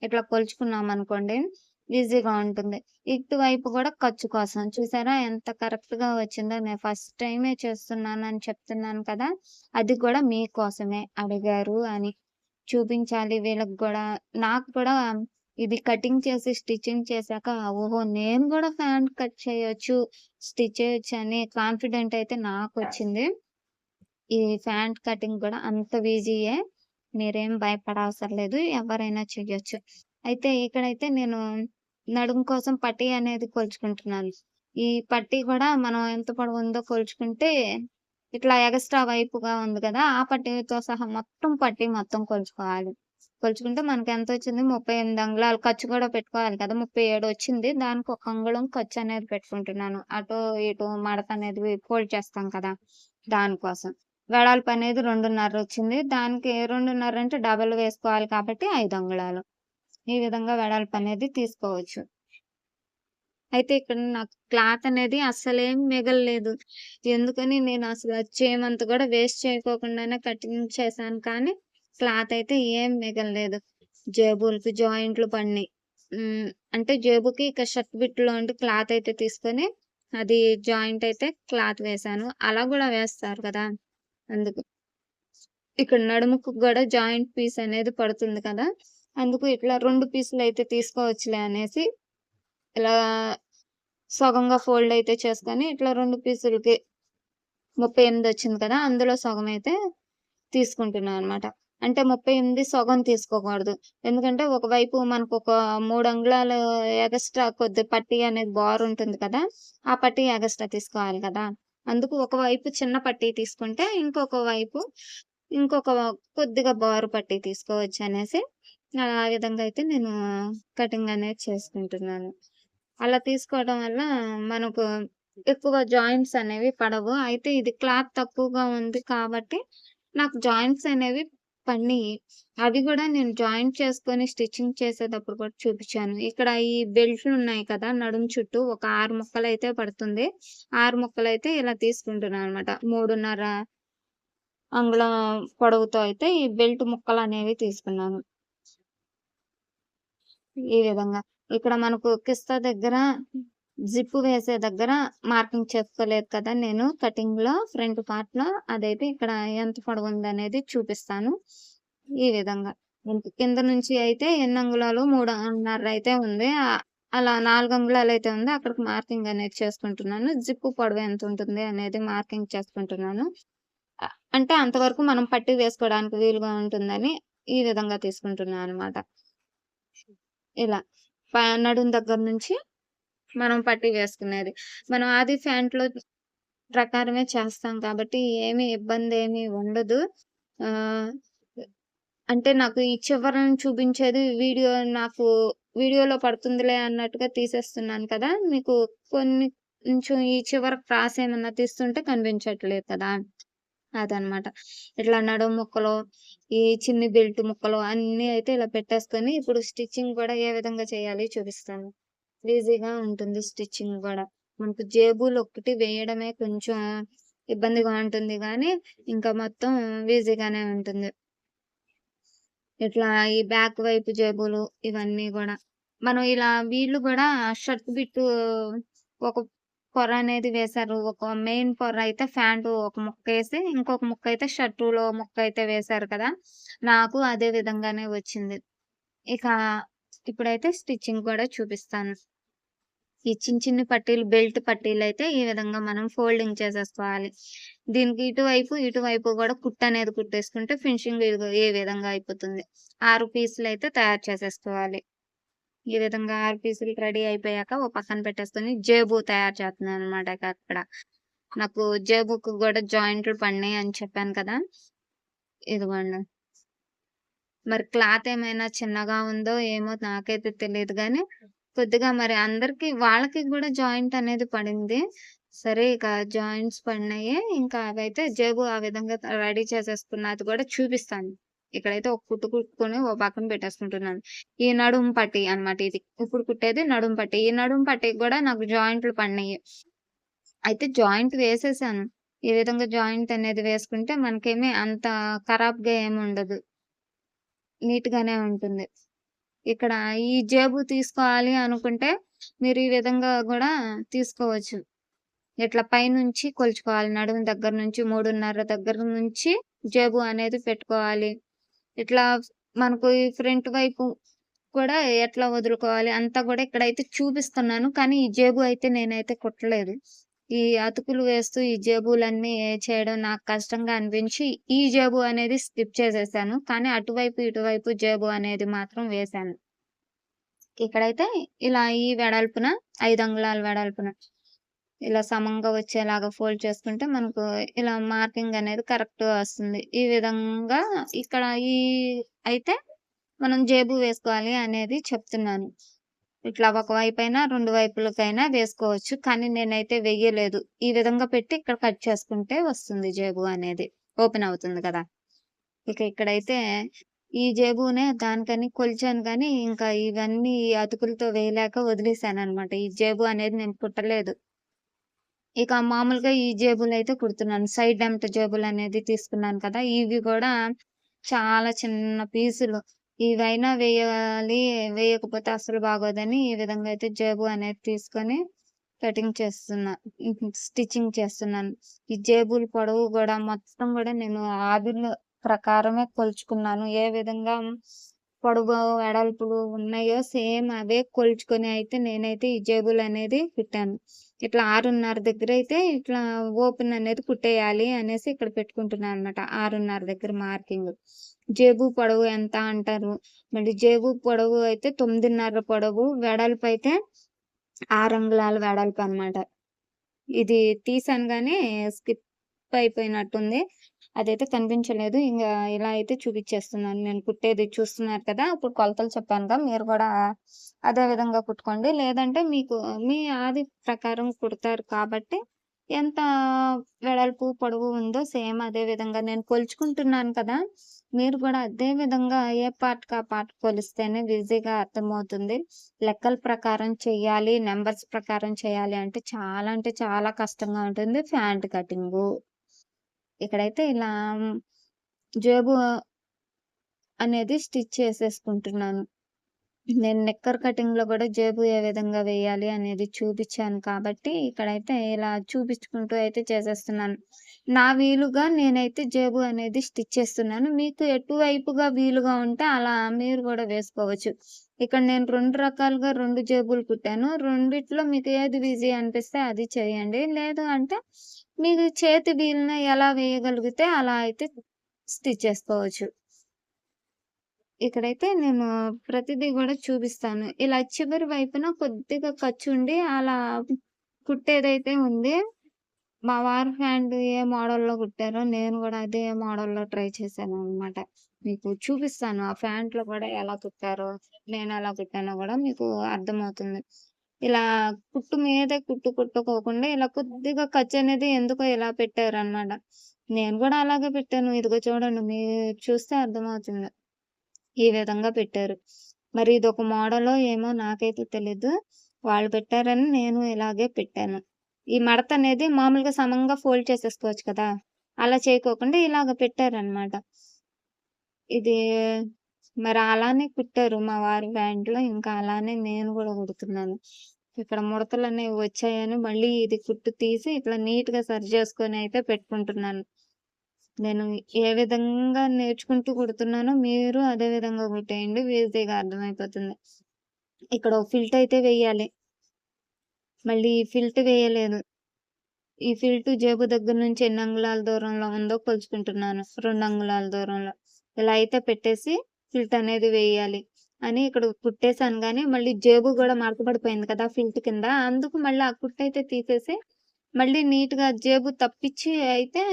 ఇట్లా కొలుచుకున్నామనుకోండి ఈజీగా ఉంటుంది. ఇటువైపు గూడా ఖర్చు కోసం. చూసారా ఎంత కరెక్ట్‌గా వచ్చిందో. నేను ఫస్ట్ టైమే చేస్తున్నానని చెప్తున్నాను కదా! అది కూడా మీకోసమే అడిగారు అని చూపించాలి వీళ్ళకి గూడా. నాకు కూడా ఇది కటింగ్ చేసి, స్టిచ్చింగ్ చేశాక ఓహో! నేను గూడా ఫ్యాంట్ కట్ చేయొచ్చు, స్టిచ్ చేయొచ్చు అని కాన్ఫిడెంట్ అయితే నాకొచ్చింది. ఈ ఫ్యాంట్ కటింగ్ గూడా అంత ఈజీయే. మీరేం భయపడవసరం లేదు. ఎవరైనా చెయ్యొచ్చు. అయితే ఇక్కడైతే నేను నడుము కోసం పట్టీ అనేది కొలుచుకుంటున్నాను. ఈ పట్టీ గూడా మనం ఎంత పొడవుందో కొలుచుకుంటే, ఇట్లా ఎగస్ట్రా వైపుగా ఉంది గదా! ఆ పట్టీతో సహా మొత్తం పట్టీ మొత్తం కొలుచుకోవాలి. కొలుచుకుంటే మనకెంతొచ్చింది 38 అంగుళాలు. ఖర్చు కూడా పెట్టుకోవాలి కదా! 37 వచ్చింది. దానికి ఒక అంగుళం ఖర్చనేది పెట్టుకుంటున్నాను. అటో ఇటో మడతనేది ఫోల్డ్ చేస్తాం కదా! దానికోసం. వెడల్పనేది 2:30 వచ్చింది. దానికి 2:30 అంటే డబల్ వేసుకోవాలి కాబట్టి 5 అంగుళాలు. ఈ విధంగా వెడల్పనేది తీసుకోవచ్చు. అయితే ఇక్కడ నాకు క్లాత్ అనేది అస్సలేం మిగలలేదు. ఎందుకని నేను అసలు చేమంత కూడా వేస్ట్ చేయకోకుండానే కటింగ్ చేశాను కానీ, క్లాత్ అయితే ఏం మిగలలేదు. జేబులకి జాయింట్లు పడినియి. అంటే జేబుకి ఇక షర్ట్ బిట్‌లో ఉండి క్లాత్ అయితే తీసుకొని, అది జాయింట్ అయితే క్లాత్ వేశాను. అలా గూడా వేస్తారు కదా! అందుకు. ఇక్కడ నడుముకు గూడా జాయింట్ పీస్ అనేది పడుతుంది కదా! అందుకు ఇట్లా 2 పీసులయితే తీసుకోవచ్చులే అనేసి, ఇలా సగంగా ఫోల్డ్ అయితే చేసుకొని, ఇట్లా 2 పీసులకి 38 వచ్చింది కదా! అందులో సగమైతే తీసుకుంటున్నాననమాట. అంటే 38 సగం తీసుకోకూడదు. ఎందుకంటే ఒకవైపు మనకొక 3 అంగుళాలు ఎగస్ట్రా కొద్ది పట్టీ అనేది బారుంటుంది కదా! ఆ పట్టీ ఎగస్ట్రా తీసుకోవాలి కదా! అందుకు ఒకవైపు చిన్న పట్టీ తీసుకుంటే, ఇంకొక కొద్దిగా బారు పట్టీ తీసుకోవచ్చనేసి ఆ విధంగా అయితే నేను కటింగ్ అనేది చేసుకుంటున్నాను. అలా తీసుకోవడం వల్ల మనకు ఎక్కువ జాయింట్స్ అనేవి పడవు. అయితే ఇది క్లాత్ తక్కువగా ఉంది కాబట్టి నాకు జాయింట్స్ అనేవి పడినియి. అవి గూడా నేను జాయింట్ చేసుకొని స్టిచ్చింగ్ చేసేటప్పుడు కూడా చూపిచ్చాను. ఇక్కడ ఈ బెల్ట్లున్నాయి కదా! నడుము చుట్టూ ఒక 6 ముక్కలైతే పడుతుంది. 6 ముక్కలైతే ఇలా తీసుకుంటున్నాననమాట. 3:30 అంగుళం పొడవుతో అయితే ఈ బెల్ట్ ముక్కలనేవి తీసుకున్నాను. ఈ విధంగా. ఇక్కడ మనకు కిస్తా దగ్గర జిప్ వేసే దగ్గర మార్కింగ్ చేసుకోలేదు కదా! నేను కటింగ్‌లో ఫ్రంట్ పార్ట్‌లో అదైతే ఇక్కడ ఎంత పొడవుందనేది చూపిస్తాను. ఈ విధంగా. కింద నుంచి అయితే ఎన్ని అంగుళాలు 3:30 అయితే ఉంది. అలా 4 అంగుళాలైతే ఉంది. అక్కడికి మార్కింగ్ అనేది చేసుకుంటున్నాను. జిప్ పొడవు ఎంతుంటుంది అనేది మార్కింగ్ చేసుకుంటున్నాను. అంటే అంతవరకు మనం పట్టీ వేసుకోవడానికి వీలుగా ఉంటుందని ఈ విధంగా తీసుకుంటున్నాననమాట. ఇలా. నడుం దగ్గర నుంచి మనం పట్టీ వేసుకునేది. మనం ఆది ఫ్యాంట్‌లో ప్రకారమే చేస్తాం కాబట్టి ఏమి ఇబ్బందేమి ఉండదు. ఆహ్, అంటే నాకు ఈ చివరన చూపించేది వీడియో నాకు వీడియోలో పడుతుందిలే అన్నట్టుగా తీసేస్తున్నాను కదా! మీకు కొంచెం ఈ చివర క్రాస్ ఏమన్నా తీస్తుంటే కనిపించట్లేదు కదా! అదనమాట. ఇట్లా నడుము ముక్కలు, ఈ చిన్ని బెల్ట్ ముక్కలు అన్నీ అయితే ఇలా పెట్టేసుకొని, ఇప్పుడు స్టిచ్చింగ్ కూడా ఏ విధంగా చేయాలి చూపిస్తాను. ఈజీగా ఉంటుంది స్టిచ్చింగ్ గూడా. మనకు జేబులొక్కటి వేయడమే కొంచెం ఇబ్బందిగా ఉంటుంది గానీ, ఇంకా మొత్తం ఈజీగానే ఉంటుంది. ఇట్లా ఈ బ్యాక్ వైపు జేబులు ఇవన్నీ గూడా. మనం ఇలా వీళ్ళు గూడా షర్ట్ బిట్టు ఒక పొర అనేది వేశారు. ఒక మెయిన్ పొర అయితే ఫ్యాంటు ఒక ముక్కేసి, ఇంకొక ముక్కయితే షర్టులో ముక్కయితే వేశారు కదా! నాకు అదే విధంగానే వచ్చింది. ఇక ఇప్పుడైతే స్టిచ్చింగ్ కూడా చూపిస్తాను. ఈ చిన్ని పట్టీలు బెల్ట్ పట్టీలయితే ఈ విధంగా మనం ఫోల్డింగ్ చేసేసుకోవాలి. దీనికి ఇటువైపు గూడా కుట్టనేది కుట్టేసుకుంటే ఫినిషింగ్ ఇదిగో ఈ విధంగా అయిపోతుంది. 6 పీసులయితే తయారు చేసేసుకోవాలి. ఈ విధంగా 6 పీసులు రెడీ అయిపోయాక ఓ పక్కన పెట్టేసుకొని జేబు తయారు చేస్తున్నాననమాట ఇక అక్కడ. నాకు జేబుకి గూడా జాయింట్లు పడినాయి అని చెప్పాను కదా! ఇదిగోండి. మరి క్లాత్ ఏమైనా చిన్నగా ఉందో ఏమో నాకైతే తెలీదు గానీ, కొద్దిగా మరి అందరికి వాళ్ళకి గూడా జాయింట్ అనేది పడింది. సరే ఇక జాయింట్స్ పడినాయి. ఇంకా అవైతే జేబు ఆ విధంగా రెడీ చేసేసుకున్న అది గూడా చూపిస్తాను. ఇక్కడైతే ఒక కుట్టు కుట్టుకొని ఓ పక్కన పెట్టేసుకుంటున్నాను. ఈ నడుము పట్టీ అన్నమాట ఇది. ఇప్పుడు కుట్టేది నడుము పట్టీ. ఈ నడుము పట్టీకి గూడా నాకు జాయింట్లు పడినాయి. అయితే జాయింట్ వేసేసాను. ఈ విధంగా జాయింట్ అనేది వేసుకుంటే మనకేమి అంత ఖరాబ్‌గా ఏముండదు. నీట్‌గానే ఉంటుంది. ఇక్కడ ఈ జేబు తీసుకోవాలి అనుకుంటే, మీరు ఈ విధంగా గూడా తీసుకోవచ్చు. ఇట్లా పైనుంచి కొలుచుకోవాలి. నడుము దగ్గర నుంచి 3:30 దగ్గర నుంచి జేబు అనేది పెట్టుకోవాలి. ఇట్లా మనకు ఈ ఫ్రంట్ వైపు కూడా ఎట్లా వదులుకోవాలి అంతా గూడా ఇక్కడైతే చూపిస్తున్నాను. కానీ ఈ జేబు అయితే నేనైతే కుట్టలేదు. ఈ అతుకులు వేస్తూ ఈ జేబులన్నీ చేయడం నాకు కష్టంగా అనిపించి, ఈ జేబు అనేది స్కిప్ చేసేసాను. కానీ ఇటువైపు జేబు అనేది మాత్రం వేశాను. ఇక్కడైతే ఇలా ఈ వెడల్పున 5 అంగుళాల వెడల్పున ఇలా సమంగా వచ్చేలాగా ఫోల్డ్ చేసుకుంటే మనకు ఇలా మార్కింగ్ అనేది కరెక్ట్‌గా వస్తుంది. ఈ విధంగా ఇక్కడ అయితే మనం జేబు వేసుకోవాలి అనేది చెప్తున్నాను. ఇట్లా ఒక వైపైనా, 2 వైపులకైనా వేసుకోవచ్చు. కానీ నేనైతే వెయ్యలేదు. ఈ విధంగా పెట్టి ఇక్కడ కట్ చేసుకుంటే వస్తుంది జేబు అనేది. ఓపెన్ అవుతుంది కదా! ఇక్కడైతే ఈ జేబునే దానికని కొలిచాను కానీ, ఇంకా ఇవన్నీ ఈ అతుకులతో వేయలేక వదిలేసాననమాట. ఈ జేబు అనేది నేను కుట్టలేదు. ఇక మామూలుగా ఈ జేబులైతే కుడుతున్నాను. సైడ్ ఎమ్ట్ జేబులనేది తీసుకున్నాను కదా! ఇవి గూడా చాలా చిన్న పీసులు. ఇవైనా వేయాలి, వేయకపోతే అస్సలు బాగోదని ఈ విధంగా అయితే జేబు అనేది తీసుకొని కటింగ్ చేస్తున్నా. స్టిచ్చింగ్ చేస్తున్నాను. ఈ జేబుల పొడవు గూడా మొత్తం గూడా నేను ఆదుల ప్రకారమే కొలుచుకున్నాను. ఏ విధంగా పొడవు, వెడల్పులు ఉన్నాయో సేమ్ అవే కొలుచుకొని అయితే నేనైతే ఈ జేబులనేది కుట్టాను. ఇట్లా 6:30 దగ్గరైతే ఇట్లా ఓపెన్ అనేది కుట్టేయాలి అనేసి ఇక్కడ పెట్టుకుంటున్నాననమాట. 6:30 దగ్గర మార్కింగ్. జేబు పొడవు ఎంత అంటారు. మళ్ళీ జేబు పొడవు అయితే 9:30 పొడవు, వెడల్పయితే 6 అంగుళాల వెడల్పనమాట. ఇది తీశాను గానీ స్కిప్ అయిపోయినట్టుంది. అదైతే కనిపించలేదు. ఇలా అయితే చూపిచ్చేస్తున్నాను. నేను కుట్టేది చూస్తున్నారు కదా! ఇప్పుడు కొలతలు చెప్పానుగా మీరు గూడా అదే విధంగా కుట్టుకోండి. లేదంటే మీకు మీ ఆది ప్రకారం కుడతారు కాబట్టి ఎంత వెడల్పు, పొడవు ఉందో సేమ్ అదే విధంగా నేను కొలుచుకుంటున్నాను కదా! మీరు కూడా అదే విధంగా ఏ పార్ట్‌కి ఆ పార్ట్ కొలిస్తేనే ఈజీగా అర్థమవుతుంది. లెక్కల ప్రకారం చెయ్యాలి, నంబర్స్ ప్రకారం చేయాలి అంటే చాలా కష్టంగా ఉంటుంది ఫ్యాంట్ కటింగు. ఇక్కడైతే ఇలా జేబు అనేది స్టిచ్ చేసేసుకుంటున్నాను. నేను నిక్కర్ కటింగ్‌లో గూడా జేబు ఏ విధంగా వేయాలి అనేది చూపిచ్చాను కాబట్టి, ఇక్కడైతే ఇలా చూపించుకుంటూ అయితే చేసేస్తున్నాను. నా వీలుగా నేనైతే జేబు అనేది స్టిచ్ చేస్తున్నాను. మీకు ఎటువైపుగా వీలుగా ఉంటే అలా మీరు గూడా వేసుకోవచ్చు. ఇక్కడ నేను 2 రకాలుగా 2 జేబులు కుట్టాను. రెండిట్లో మీకు ఏది ఈజీ అనిపిస్తే అది చేయండి. లేదు అంటే మీకు చేతి వీలున ఎలా వేయగలిగితే అలా అయితే స్టిచ్ చేసుకోవచ్చు. ఇక్కడైతే నేను ప్రతిదీ గూడా చూపిస్తాను. ఇలా చివరి వైపున కొద్దిగా ఖర్చుండి అలా కుట్టేదైతే ఉంది. మా వారి హ్యాండ్ ఏ మోడల్‌లో కుట్టారో నేను గూడా అదే మోడల్‌లో ట్రై చేశాననమాట. మీకు చూపిస్తాను. ఆ ఫ్యాంట్‌లో కూడా ఎలా కుట్టారో, నేనెలా కుట్టానో గూడా మీకు అర్థమవుతుంది. ఇలా కుట్టు మీదే కుట్టు కుట్టుకోకుండా ఇలా కొద్దిగా ఖర్చనేది ఎందుకో ఇలా పెట్టారనమాట. నేను గూడా అలాగే పెట్టాను. ఇదిగో చూడండి మీరు చూస్తే అర్థమవుతుంది. ఈ విధంగా పెట్టారు. మరి ఇదొక మోడలో ఏమో నాకైతే తెలీదు. వాళ్ళు పెట్టారని నేను ఇలాగే పెట్టాను. ఈ మడతనేది మామూలుగా సమంగా ఫోల్డ్ చేసేసుకోవచ్చు కదా! అలా చేయకోకుండా ఇలాగ పెట్టారనమాట. ఇది మరి అలానే కుట్టారు మా వారి ప్యాంట్‌లో. ఇంకా అలానే నేను గూడా కుడుతున్నాను. ఇక్కడ ముడతలనేవి వచ్చాయని మళ్ళీ ఇది కుట్టు తీసి ఇట్లా నీట్‌గా సరి చేసుకొనయితే పెట్టుకుంటున్నాను. నేను ఏ విధంగా నేర్చుకుంటూ కుడుతున్నానో మీరు అదే విధంగా కుట్టేయండి. ఈజీగా అర్థమైపోతుంది. ఇక్కడ ఒక ఫిల్ట్ అయితే వెయ్యాలి. మళ్ళీ ఫిల్ట్ వేయలేదు. ఈ ఫిల్టు జేబు దగ్గర నుంచి ఎన్ని అంగుళాల దూరంలో ఉందో కొలుచుకుంటున్నాను. 2 అంగుళాల దూరంలో. ఇలా అయితే పెట్టేసి ఫిల్ట్ అనేది వేయాలి అని ఇక్కడ కుట్టేసాను గానీ, మళ్ళీ జేబు గూడా మడత పడిపోయింది కదా! ఫిల్ట్ కింద. అందుకు మళ్ళీ ఆ కుట్టయితే తీసేసి, మళ్ళీ నీట్‌గా జేబు తప్పిచ్చి అయితే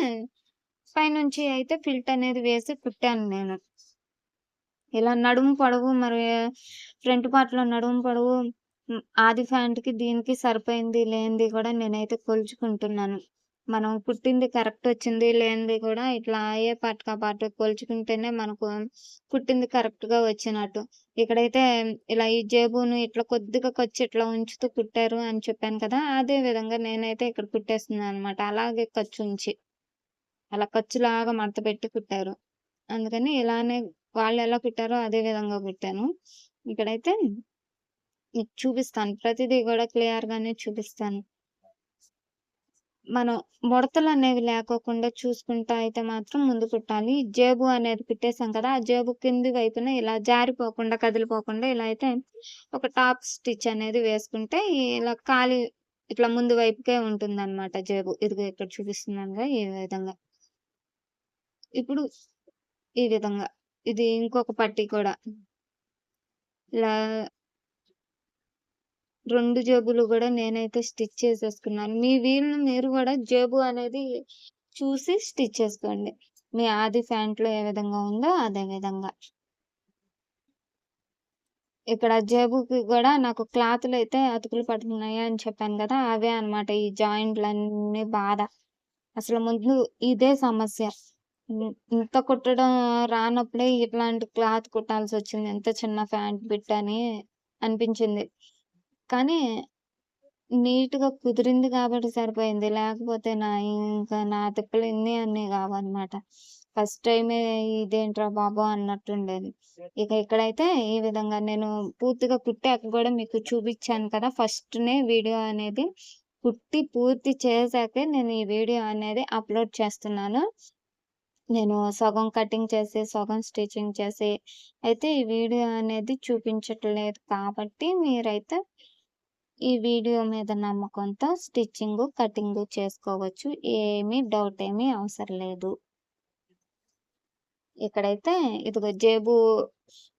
పైనుంచి అయితే ఫిల్ట్ అనేది వేసి కుట్టాను నేను. ఇలా నడుము పొడవు మరి ఫ్రంట్ పార్ట్‌లో నడుము పొడవు ఆది ఫ్యాంట్‌కి దీనికి సరిపోయింది, లేనిది కూడా నేనైతే కొలుచుకుంటున్నాను. మనం కుట్టింది కరెక్ట్ వచ్చింది, లేనిది కూడా ఇట్లా ఏ పార్ట్‌కి ఆ పార్ట్ కొలుచుకుంటేనే మనకు కుట్టింది కరెక్ట్‌గా వచ్చినట్టు. ఇక్కడైతే ఇలా ఈ జేబును ఇట్లా కొద్దిగా ఖర్చు ఇట్లా ఉంచుతూ కుట్టారు అని చెప్పాను కదా! అదే విధంగా నేనైతే ఇక్కడ కుట్టేస్తున్నాననమాట. అలాగే ఖర్చుంచి. అలా ఖర్చులాగా మడతపెట్టి కుట్టారు. అందుకని ఇలానే వాళ్ళెలా కుట్టారో అదే విధంగా కుట్టాను. ఇక్కడైతే మీకు చూపిస్తాను. ప్రతిదీ గూడా క్లియర్‌గానే చూపిస్తాను. మనం ముడతలనేవి లేకోకుండా చూసుకుంటా అయితే మాత్రం ముందు కుట్టాలి. జేబు అనేది కుట్టేసాం కదా! ఆ జేబు కింది వైపున ఇలా జారిపోకుండా, కదిలిపోకుండా ఇలా అయితే ఒక టాప్ స్టిచ్ అనేది వేసుకుంటే ఇలా ఖాళీ ఇట్లా ముందు వైపుకే ఉంటుందనమాట జేబు. ఇదిగో ఇక్కడ చూపిస్తున్నానుగా ఈ విధంగా. ఇప్పుడు ఈ విధంగా. ఇది ఇంకొక పట్టీ కూడా. ఇలా 2 జేబులు గూడా నేనైతే స్టిచ్ చేసేసుకున్నాను. మీ వీలుని మీరు గూడా జేబు అనేది చూసి స్టిచ్ చేసుకోండి. మీ ఆది ఫ్యాంట్‌లో ఏ విధంగా ఉందో అదే విధంగా. ఇక్కడ జేబుకి గూడా నాకు క్లాతులయితే అతుకులు పడుతున్నాయి అని చెప్పాను గదా! అవే అన్నమాట ఈ జాయింట్‌లన్నీ బాధ. అసలు ముందు ఇదే సమస్య. ఇంత కుట్టడం రానప్పుడే ఇట్లాంటి క్లాత్ కుట్టాల్సొచ్చింది. ఎంత చిన్న ఫ్యాంట్ బిట్ అని అనిపించింది. కానీ నీట్‌గా కుదిరింది కాబట్టి సరిపోయింది. లేకపోతే నా తిప్పలు ఇన్ని అన్ని కావన్నమాట. ఫస్ట్ టైమే ఇదేంట్రా బాబు అన్నట్టుండేది. ఇక ఇక్కడైతే ఈ విధంగా నేను పూర్తిగా కుట్టాక గూడా మీకు చూపిచ్చాను కదా! ఫస్ట్‌నే వీడియో అనేది కుట్టి పూర్తి చేశాకే నేను ఈ వీడియో అనేది అప్‌లోడ్ చేస్తున్నాను. నేను సగం కటింగ్ చేసి, సగం స్టిచ్చింగ్ చేసి అయితే ఈ వీడియో అనేది చూపించట్లేదు కాబట్టి మీరైతే ఈ వీడియో మీద నమ్మకంతో స్టిచ్చింగు, కటింగు చేసుకోవచ్చు. ఏమీ అవసరం లేదు. ఇక్కడైతే ఇదిగో జేబు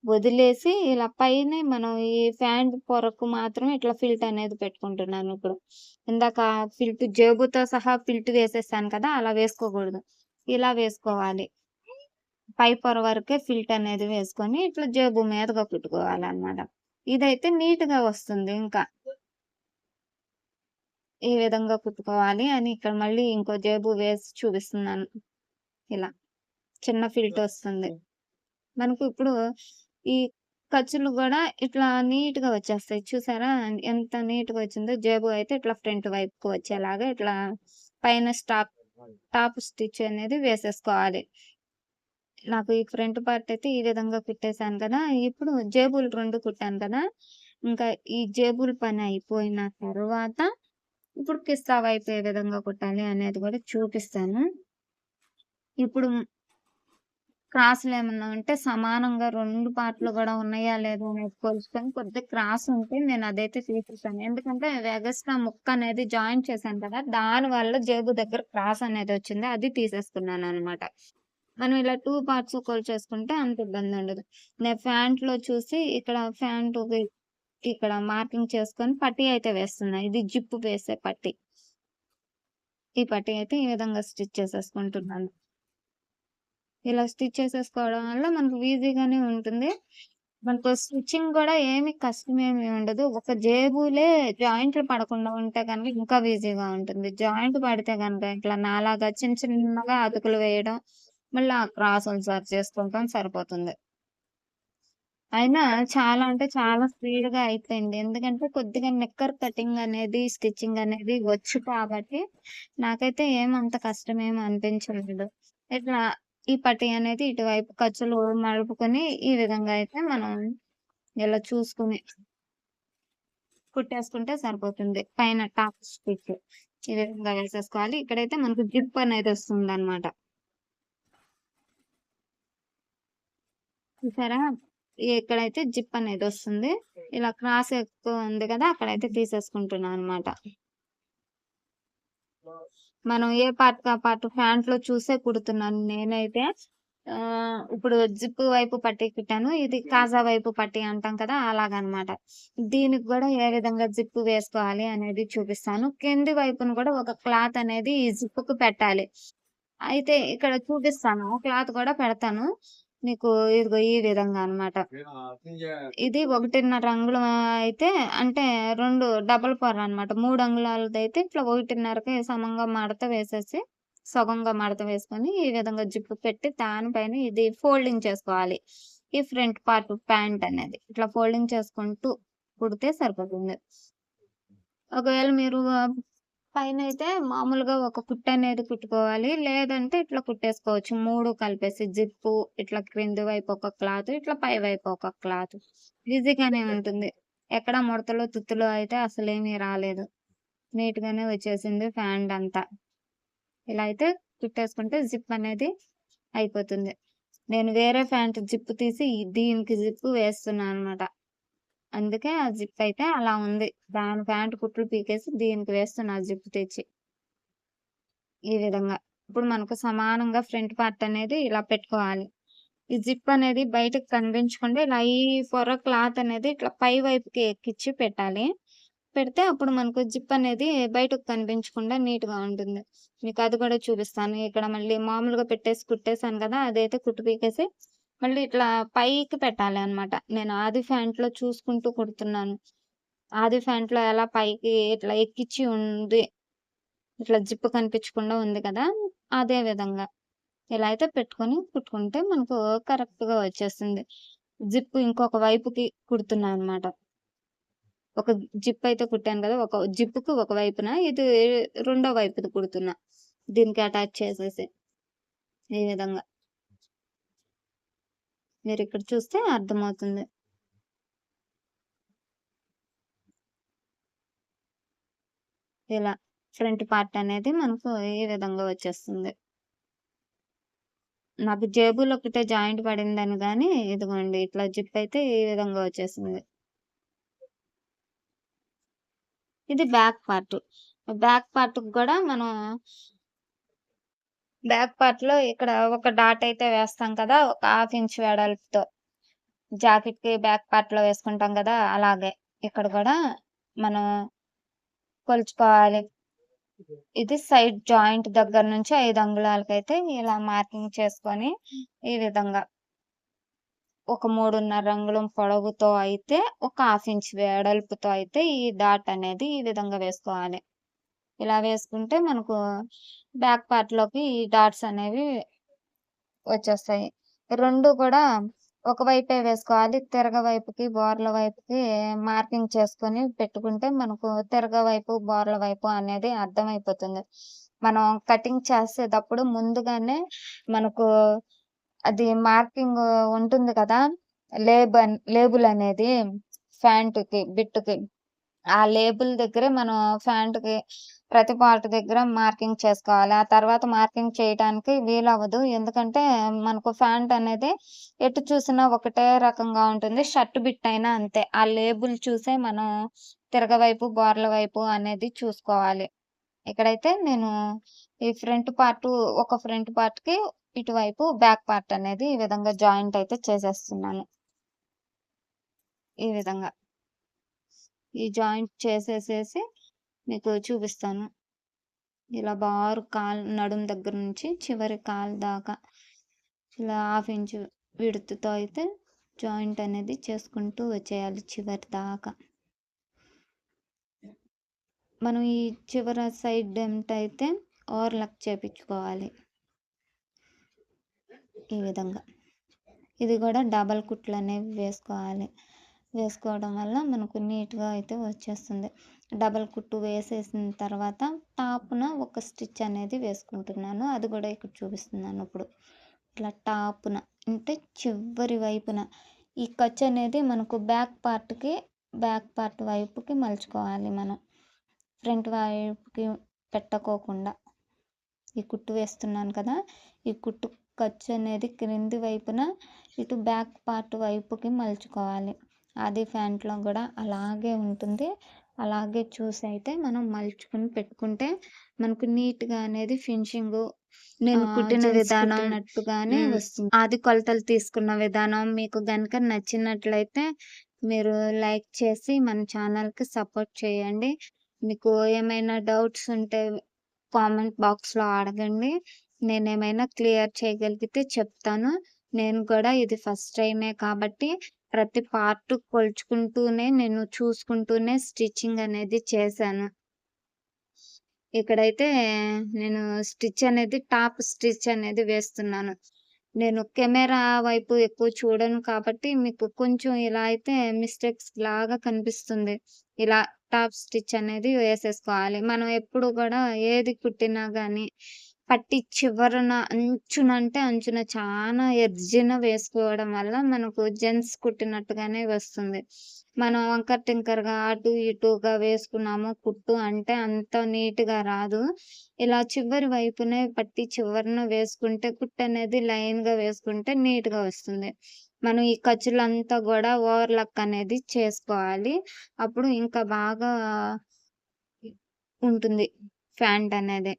వదిలేసి ఇలా పైనే మనం ఈ ఫ్యాంట్ పొరకు మాత్రం ఇట్లా ఫిల్ట్ అనేది పెట్టుకుంటున్నాను ఇప్పుడు. ఇందాక ఫిల్ట్ జేబుతో సహా ఫిల్ట్ వేసేసాను కదా! అలా వేసుకోకూడదు. ఇలా వేసుకోవాలి. పై పొర వరకే ఫిల్ట్ అనేది వేసుకొని ఇట్లా జేబు మీదగా కుట్టుకోవాలన్నమాట. ఇదైతే నీట్‌గా వస్తుంది ఇంకా. ఏ విధంగా కుట్టుకోవాలి అని ఇక్కడ మళ్ళీ ఇంకో జేబు వేసి చూపిస్తున్నాను. ఇలా చిన్న ఫిల్ట్ వస్తుంది. మనకు ఇప్పుడు ఈ ఖర్చులు గూడా ఇట్లా నీట్‌గా వచ్చేస్తాయి. చూసారా? ఎంత నీట్‌గా వచ్చిందో జేబు అయితే ఇట్లా ఫ్రంట్ వైపుకు వచ్చేలాగా ఇట్లా పైన టాప్ స్టిచ్ అనేది వేసేసుకోవాలి. నాకు ఈ ఫ్రంట్ పార్ట్ అయితే ఈ విధంగా కుట్టేసాను కదా! ఇప్పుడు జేబులు 2 కుట్టాను కదా! ఇంకా ఈ జేబుల పని అయిపోయిన తరువాత ఇప్పుడు కిస్తా వైపు ఏ విధంగా కుట్టాలి అనేది కూడా చూపిస్తాను. ఇప్పుడు క్రాస్‌లేమన్నా ఉంటే సమానంగా 2 పార్ట్‌లు గూడా ఉన్నాయా లేదా అనేది కొలుచుకొని కొద్దిగా క్రాస్ ఉంటే నేనదైతే తీసేసాను. ఎందుకంటే ఎగస్ట్రా ముక్కనేది జాయింట్ చేశాను కదా! దానివల్ల జేబు దగ్గర క్రాస్ అనేదొచ్చింది. అది తీసేసుకున్నాననమాట. మనం ఇలా 2 పార్ట్స్ కొలిచేసుకుంటే అంత ఇబ్బందుండదు. నేను ఫ్యాంట్‌లో చూసి ఇక్కడ ఫ్యాంటుకి ఇక్కడ మార్కింగ్ చేసుకొని పట్టీ అయితే వేస్తున్నా. ఇది జిప్ వేసే పట్టీ. ఈ పట్టీ అయితే ఈ విధంగా స్టిచ్ చేసేసుకుంటున్నాను. ఇలా స్టిచ్ చేసేసుకోవడం వల్ల మనకు ఈజీగానే ఉంటుంది. మనకు స్టిచ్చింగ్ గూడా ఏమి కష్టమేమి ఉండదు. ఒక జేబులే జాయింట్లు పడకుండా ఉంటే గనుక ఇంకా ఈజీగా ఉంటుంది. జాయింట్ పడితే గనుక ఇట్లా నాలాగా చిన్న చిన్నగా అతుకులు వేయడం, మళ్ళీ ఆ క్రాసులు సరి చేసుకుంటాం సరిపోతుంది. అయినా చాలా అంటే చాలా స్పీడ్‌గా అయిపోయింది. ఎందుకంటే కొద్దిగా నిక్కర్ కటింగ్ అనేది, స్టిచ్చింగ్ అనేది వచ్చు కాబట్టి నాకైతే ఏమంత కష్టమేమి అనిపించలేదు. ఇట్లా ఈ పట్టీ అనేది ఇటువైపు ఖర్చులు మలుపుకొని ఈ విధంగా అయితే మనం ఇలా చూసుకొని కుట్టేసుకుంటే సరిపోతుంది. పైన టాప్ స్టిచ్ ఈ విధంగా వేసేసుకోవాలి. ఇక్కడైతే మనకు జిప్ అనేది వస్తుందన్నమాట. చూసారా? ఇక్కడైతే జిప్ అనేదొస్తుంది. ఇలా క్రాస్ ఎక్కువ ఉంది కదా! అక్కడైతే తీసేసుకుంటున్నాననమాట. మనం ఏ పార్ట్‌కి ఆ పార్ట్ ఫ్యాంట్‌లో చూసే కుడుతున్నాను నేనైతే. ఇప్పుడు జిప్ వైపు పట్టీ కుట్టాను. ఇది కాజా వైపు పట్టీ అంటాం కదా! అలాగనమాట. దీనికి గూడా ఏ విధంగా జిప్ వేసుకోవాలి అనేది చూపిస్తాను. కింది వైపున కూడా ఒక క్లాత్ అనేది ఈ జిప్‌కి పెట్టాలి. అయితే ఇక్కడ చూపిస్తాను. క్లాత్ కూడా పెడతాను. మీకు ఇదిగో ఈ విధంగా అన్నమాట. ఇది 1.5 అంగుళం అయితే అంటే 2 డబుల్ పొర అన్నమాట. 3 అంగుళాలదైతే ఇట్లా 1.5కి సమంగా మడత వేసేసి, సగంగా మడత వేసుకొని ఈ విధంగా జిప్ పెట్టి దానిపైన ఇది ఫోల్డింగ్ చేసుకోవాలి. ఈ ఫ్రంట్ పార్ట్ ప్యాంట్ అనేది. ఇట్లా ఫోల్డింగ్ చేసుకుంటూ కుడితే సరిపోతుంది. ఒకవేళ మీరు పైనైతే మామూలుగా ఒక కుట్టనేది కుట్టుకోవాలి. లేదంటే ఇట్లా కుట్టేసుకోవచ్చు. 3 కలిపేసి జిప్పు, ఇట్లా క్రింది వైపు ఒక క్లాత్, ఇట్లా పై వైపు ఒక క్లాత్. ఈజీగానే ఉంటుంది. ఎక్కడ ముడతలు, తుత్తులు అయితే అసలేమీ రాలేదు. నీట్‌గానే వచ్చేసింది ప్యాంటంతా. ఇలా అయితే కుట్టేసుకుంటే జిప్ అనేది అయిపోతుంది. నేను వేరే ప్యాంట్ జిప్ తీసి దీనికి జిప్ వేస్తున్నాననమాట. అందుకే ఆ జిప్ అయితే అలా ఉంది. దాని ప్యాంట్ కుట్లు పీకేసి దీనికి వేస్తున్నా జిప్ తెచ్చి. ఈ విధంగా. ఇప్పుడు మనకు సమానంగా ఫ్రంట్ పార్ట్ అనేది ఇలా పెట్టుకోవాలి. ఈ జిప్ అనేది బయటకి కనిపించకుండా ఇలా ఈ పొర క్లాత్ అనేది ఇట్లా పై వైపుకి ఎక్కిచ్చి పెట్టాలి. పెడితే అప్పుడు మనకు జిప్ అనేది బయటకు కనిపించకుండా నీట్‌గా ఉంటుంది. మీకు అది కూడా చూపిస్తాను. ఇక్కడ మళ్ళీ మామూలుగా పెట్టేసి కుట్టేసాను కదా! అదైతే కుట్టు పీకేసి మళ్ళీ ఇట్లా పైకి పెట్టాలి అన్నమాట. నేను ఆది ఫ్యాంట్‌లో చూసుకుంటూ కుడుతున్నాను. ఆది ఫ్యాంట్‌లో ఎలా పైకి ఇట్లా ఎక్కిచ్చి ఉంది. ఇట్లా జిప్ కనిపించకుండా ఉంది కదా! అదే విధంగా. ఇలా అయితే పెట్టుకొని కుట్టుకుంటే మనకు కరెక్ట్‌గా వచ్చేస్తుంది. జిప్ ఇంకొక వైపుకి కుడుతున్నా అన్నమాట. ఒక జిప్ అయితే కుట్టాను కదా! ఒక జిప్‌కి ఒక వైపున ఇది రెండో వైపుది కుడుతున్నా. దీనికి అటాచ్ చేసేసి. ఈ విధంగా. మీరిక్కడ చూస్తే అర్థమవుతుంది. ఇలా ఫ్రంట్ పార్ట్ అనేది మనకు ఈ విధంగా వచ్చేస్తుంది. నాకు జేబులో ఒకటే జాయింట్ పడిందని గానీ, ఇదిగోండి ఇట్లా జిప్ అయితే ఈ విధంగా వచ్చేసింది. ఇది బ్యాక్ పార్ట్. బ్యాక్ పార్ట్‌కి గూడా మనం బ్యాక్ పార్ట్‌లో ఇక్కడ ఒక డాట్ అయితే వేస్తాం కదా! ఒక 1/2 ఇంచ్ వెడల్పుతో. జాకెట్‌కి బ్యాక్ పార్ట్‌లో వేసుకుంటాం గదా! అలాగే. ఇక్కడ గూడా మనం కొలుచుకోవాలి. ఇది సైడ్ జాయింట్ దగ్గర నుంచి 5 అంగుళాలకైతే ఇలా మార్కింగ్ చేసుకొని, ఈ విధంగా ఒక 3.5 అంగుళం పొడవుతో అయితే, ఒక 1/2 ఇంచ్ వెడల్పుతో అయితే ఈ డాట్ అనేది ఈ విధంగా వేసుకోవాలి. ఇలా వేసుకుంటే మనకు బ్యాక్ పార్ట్‌లోకి ఈ డాట్స్ అనేవి వచ్చేస్తాయి. 2 కూడా ఒక వైపే వేసుకోవాలి. తిరగ వైపుకి, బోర్ల వైపుకి మార్కింగ్ చేసుకొని పెట్టుకుంటే మనకు తిరగ వైపు, బోర్ల వైపు అనేది అర్థమైపోతుంది. మనం కటింగ్ చేసేటప్పుడు ముందుగానే మనకు అది మార్కింగ్ ఉంటుంది కదా! లేబుల్ అనేది ఫ్యాంట్‌కి, బిట్‌కి. ఆ లేబుల్ దగ్గరే మనం ఫ్యాంట్‌కి ప్రతి పార్ట్ దగ్గర మార్కింగ్ చేసుకోవాలి. ఆ తర్వాత మార్కింగ్ చేయటానికి వీలవ్వదు. ఎందుకంటే, మనకు ఫ్యాంట్ అనేది ఎటు చూసినా ఒకటే రకంగా ఉంటుంది. షర్ట్ బిట్ అయినా అంతే. ఆ లేబుల్ చూసే మనం తిరగవైపు, బోర్ల వైపు అనేది చూసుకోవాలి. ఇక్కడైతే నేను ఈ ఫ్రంట్ పార్ట్‌కి ఇటువైపు బ్యాక్ పార్ట్ అనేది ఈ విధంగా జాయింట్ అయితే చేసేస్తున్నాను. ఈ విధంగా. ఈ జాయింట్ చేసేసేసి మీకు చూపిస్తాను. ఇలా బారు నడుము దగ్గర నుంచి చివరి కాలు దాకా ఇలా 1/2 ఇంచు విడుతుతో అయితే జాయింట్ అనేది చేసుకుంటూ వచ్చేయాలి చివరి దాకా. మనం ఈ చివర సైడ్ అయితే ఓవర్లాక్ చేపించుకోవాలి ఈ విధంగా. ఇది కూడా డబల్ కుట్లు అనేవి వేసుకోవడం వల్ల మనకు నీట్గా అయితే వచ్చేస్తుంది. డబల్ కుట్టు వేసేసిన తర్వాత టాప్న ఒక స్టిచ్ అనేది వేసుకుంటున్నాను. అది కూడా ఇక్కడ చూపిస్తున్నాను. ఇప్పుడు ఇట్లా టాప్న అంటే చివరి వైపున ఈ ఖర్చు అనేది మనకు బ్యాక్ పార్ట్ వైపుకి మలుచుకోవాలి. మనం ఫ్రంట్ వైపుకి పెట్టకోకుండా ఈ కుట్టు వేస్తున్నాను కదా, ఈ కుట్టు ఖర్చు అనేది క్రింది వైపున ఇటు బ్యాక్ పార్ట్ వైపుకి మలుచుకోవాలి. అది ప్యాంట్లో కూడా అలాగే ఉంటుంది. అలాగే చూసి అయితే మనం మలుచుకుని పెట్టుకుంటే మనకు నీట్గా అనేది ఫినిషింగ్ నేను కుట్టిన విధానం నట్టుగానే వస్తుంది. అది కొలతలు తీసుకున్న విధానం మీకు కనుక నచ్చినట్లయితే మీరు లైక్ చేసి మన ఛానల్కి సపోర్ట్ చేయండి. మీకు ఏమైనా డౌట్స్ ఉంటే కామెంట్ బాక్స్లో అడగండి. నేనేమైనా క్లియర్ చేయగలిగితే చెప్తాను. నేను కూడా ఇది ఫస్ట్ టైమే కాబట్టి ప్రతి పార్ట్ కొలుచుకుంటూనే నేను చూసుకుంటూనే స్టిచ్చింగ్ అనేది చేశాను. ఇక్కడైతే నేను టాప్ స్టిచ్ అనేది వేస్తున్నాను. నేను కెమెరా వైపు ఎక్కువ చూడను కాబట్టి మీకు కొంచెం ఇలా అయితే మిస్టేక్స్ లాగా కనిపిస్తుంది. ఇలా టాప్ స్టిచ్ అనేది వేసేసుకోవాలి. మనం ఎప్పుడు కూడా ఏది కుట్టినా కానీ పట్టి చివరన అంచున చాలా ఎడ్జిన వేసుకోవడం వల్ల మనకు జెంట్స్ కుట్టినట్టుగానే వస్తుంది. మనం వంకర టింకరగా అటు ఇటుగా వేసుకున్నాము కుట్టు అంటే అంత నీట్గా రాదు. ఇలా చివరి వైపునే పట్టి చివరన వేసుకుంటే కుట్టు అనేది లైన్గా వేసుకుంటే నీట్గా వస్తుంది. మనం ఈ ఖర్చులంతా కూడా ఓవర్లాక్ అనేది చేసుకోవాలి. అప్పుడు ఇంకా బాగా ఉంటుంది ప్యాంట్ అనేది.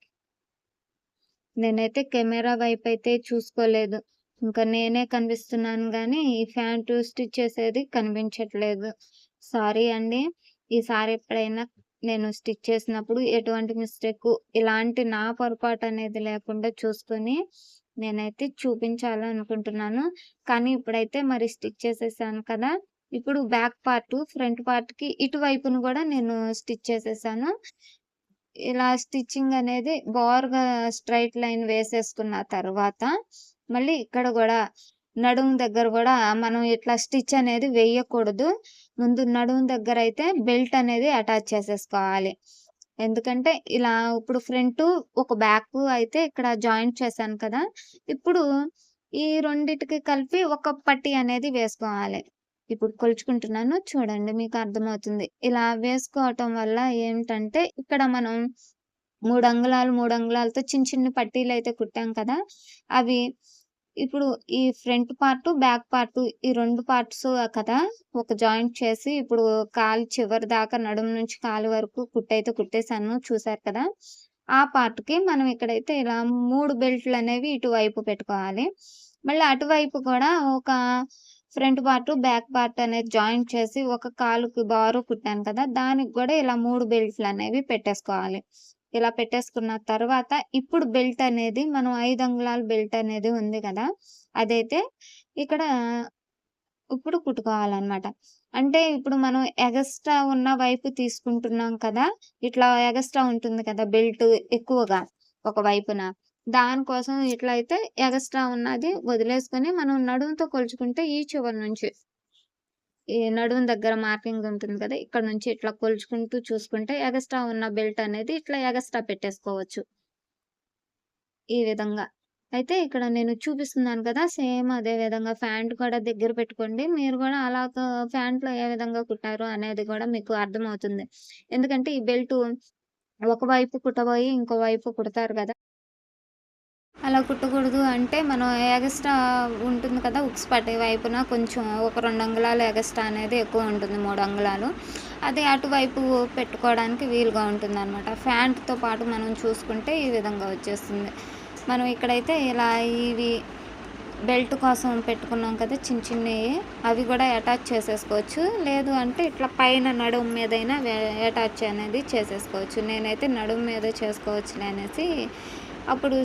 నేనైతే కెమెరా వైపు అయితే చూసుకోలేదు. ఇంకా నేనే కనిపిస్తున్నాను కానీ ఈ ప్యాంటు స్టిచ్ చేసేది కనిపించట్లేదు. సారీ అండి. ఈసారి ఎప్పుడైనా నేను స్టిచ్ చేసినప్పుడు ఎటువంటి మిస్టేక్ ఇలాంటి నా పొరపాటు అనేది లేకుండా చూసుకొని నేనైతే చూపించాలనుకుంటున్నాను. కానీ ఇప్పుడైతే మరి స్టిచ్ చేసేసాను కదా, ఇప్పుడు బ్యాక్ పార్ట్ ఫ్రంట్ పార్ట్కి ఇటువైపును కూడా నేను స్టిచ్ చేసేసాను. ఇలా స్టిచ్చింగ్ అనేది బార్గా స్ట్రైట్ లైన్ వేసేసుకున్న తర్వాత మళ్ళీ ఇక్కడ కూడా నడుము దగ్గర కూడా మనం ఇట్లా స్టిచ్ అనేది వేయకూడదు. ముందు నడుము దగ్గర అయితే బెల్ట్ అనేది అటాచ్ చేసేసుకోవాలి. ఎందుకంటే ఇలా ఇప్పుడు ఫ్రంట్ ఒక బ్యాక్ అయితే ఇక్కడ జాయింట్ చేశాను కదా, ఇప్పుడు ఈ రెండిటికి కలిపి ఒక పట్టీ అనేది వేసుకోవాలి. ఇప్పుడు కొలుచుకుంటున్నాను చూడండి, మీకు అర్థమవుతుంది. ఇలా వేసుకోవటం వల్ల ఏంటంటే ఇక్కడ మనం 3 అంగుళాలతో చిన్న పట్టీలు అయితే కుట్టాం కదా, అవి ఇప్పుడు ఈ ఫ్రంట్ పార్ట్ బ్యాక్ పార్ట్ ఈ 2 పార్ట్స్ కదా ఒక జాయింట్ చేసి ఇప్పుడు కాలు చివరి దాకా నడుము నుంచి కాలు వరకు కుట్టయితే కుట్టేశాను చూసారు కదా. ఆ పార్ట్కి మనం ఇక్కడైతే ఇలా 3 బెల్ట్లు అనేవి ఇటువైపు పెట్టుకోవాలి. మళ్ళీ అటువైపు కూడా ఒక ఫ్రంట్ పార్ట్ బ్యాక్ పార్ట్ అనేది జాయింట్ చేసి ఒక కాలుకి బారు కుట్టాను కదా, దానికి కూడా ఇలా 3 బెల్ట్లు అనేవి పెట్టేసుకోవాలి. ఇలా పెట్టేసుకున్న తర్వాత ఇప్పుడు బెల్ట్ అనేది మనం 5 అంగుళాల బెల్ట్ అనేది ఉంది కదా, అదైతే ఇక్కడ ఇప్పుడు కుట్టుకోవాలన్నమాట. అంటే ఇప్పుడు మనం ఎగస్ట్రా ఉన్న వైపు తీసుకుంటున్నాం కదా, ఇట్లా ఎగస్ట్రా ఉంటుంది కదా బెల్ట్ ఎక్కువగా ఒక వైపున, దానికోసం ఇట్లా అయితే ఎగస్ట్రా ఉన్నది వదిలేసుకొని మనం నడుముతో కొలుచుకుంటే ఈ చివరి నుంచి ఈ నడుము దగ్గర మార్కింగ్ ఉంటుంది కదా, ఇక్కడ నుంచి ఇట్లా కొలుచుకుంటూ చూసుకుంటే ఎగస్ట్రా ఉన్న బెల్ట్ అనేది ఇట్లా ఎగస్ట్రా పెట్టేసుకోవచ్చు ఈ విధంగా. అయితే ఇక్కడ నేను చూపిస్తున్నాను కదా, సేమ్ అదే విధంగా ప్యాంట్ కూడా దగ్గర పెట్టుకోండి. మీరు కూడా అలాగా ప్యాంట్లో ఏ విధంగా కుట్టారు అనేది కూడా మీకు అర్థమవుతుంది. ఎందుకంటే ఈ బెల్ట్ ఒకవైపు కుట్టబోయి ఇంకో వైపు కుడతారు కదా, అలా కుట్టకూడదు. అంటే మనం ఎగస్ట్రా ఉంటుంది కదా ఉక్స్ పట్టే వైపున కొంచెం ఒక 2 అంగుళాలు ఎగస్ట్రా అనేది ఎక్కువ ఉంటుంది, 3 అంగుళాలు. అది అటువైపు పెట్టుకోవడానికి వీలుగా ఉంటుంది అనమాట. ప్యాంట్తో పాటు మనం చూసుకుంటే ఈ విధంగా వచ్చేస్తుంది. మనం ఇక్కడైతే ఇలా ఇవి బెల్ట్ కోసం పెట్టుకున్నాం కదా చిన్నవి, అవి కూడా అటాచ్ చేసేసుకోవచ్చు. లేదు అంటే ఇట్లా పైన నడుము మీదైనా అటాచ్ అనేది చేసేసుకోవచ్చు. నేనైతే నడుము మీద చేసుకోవచ్చులే అనేసి అప్పుడు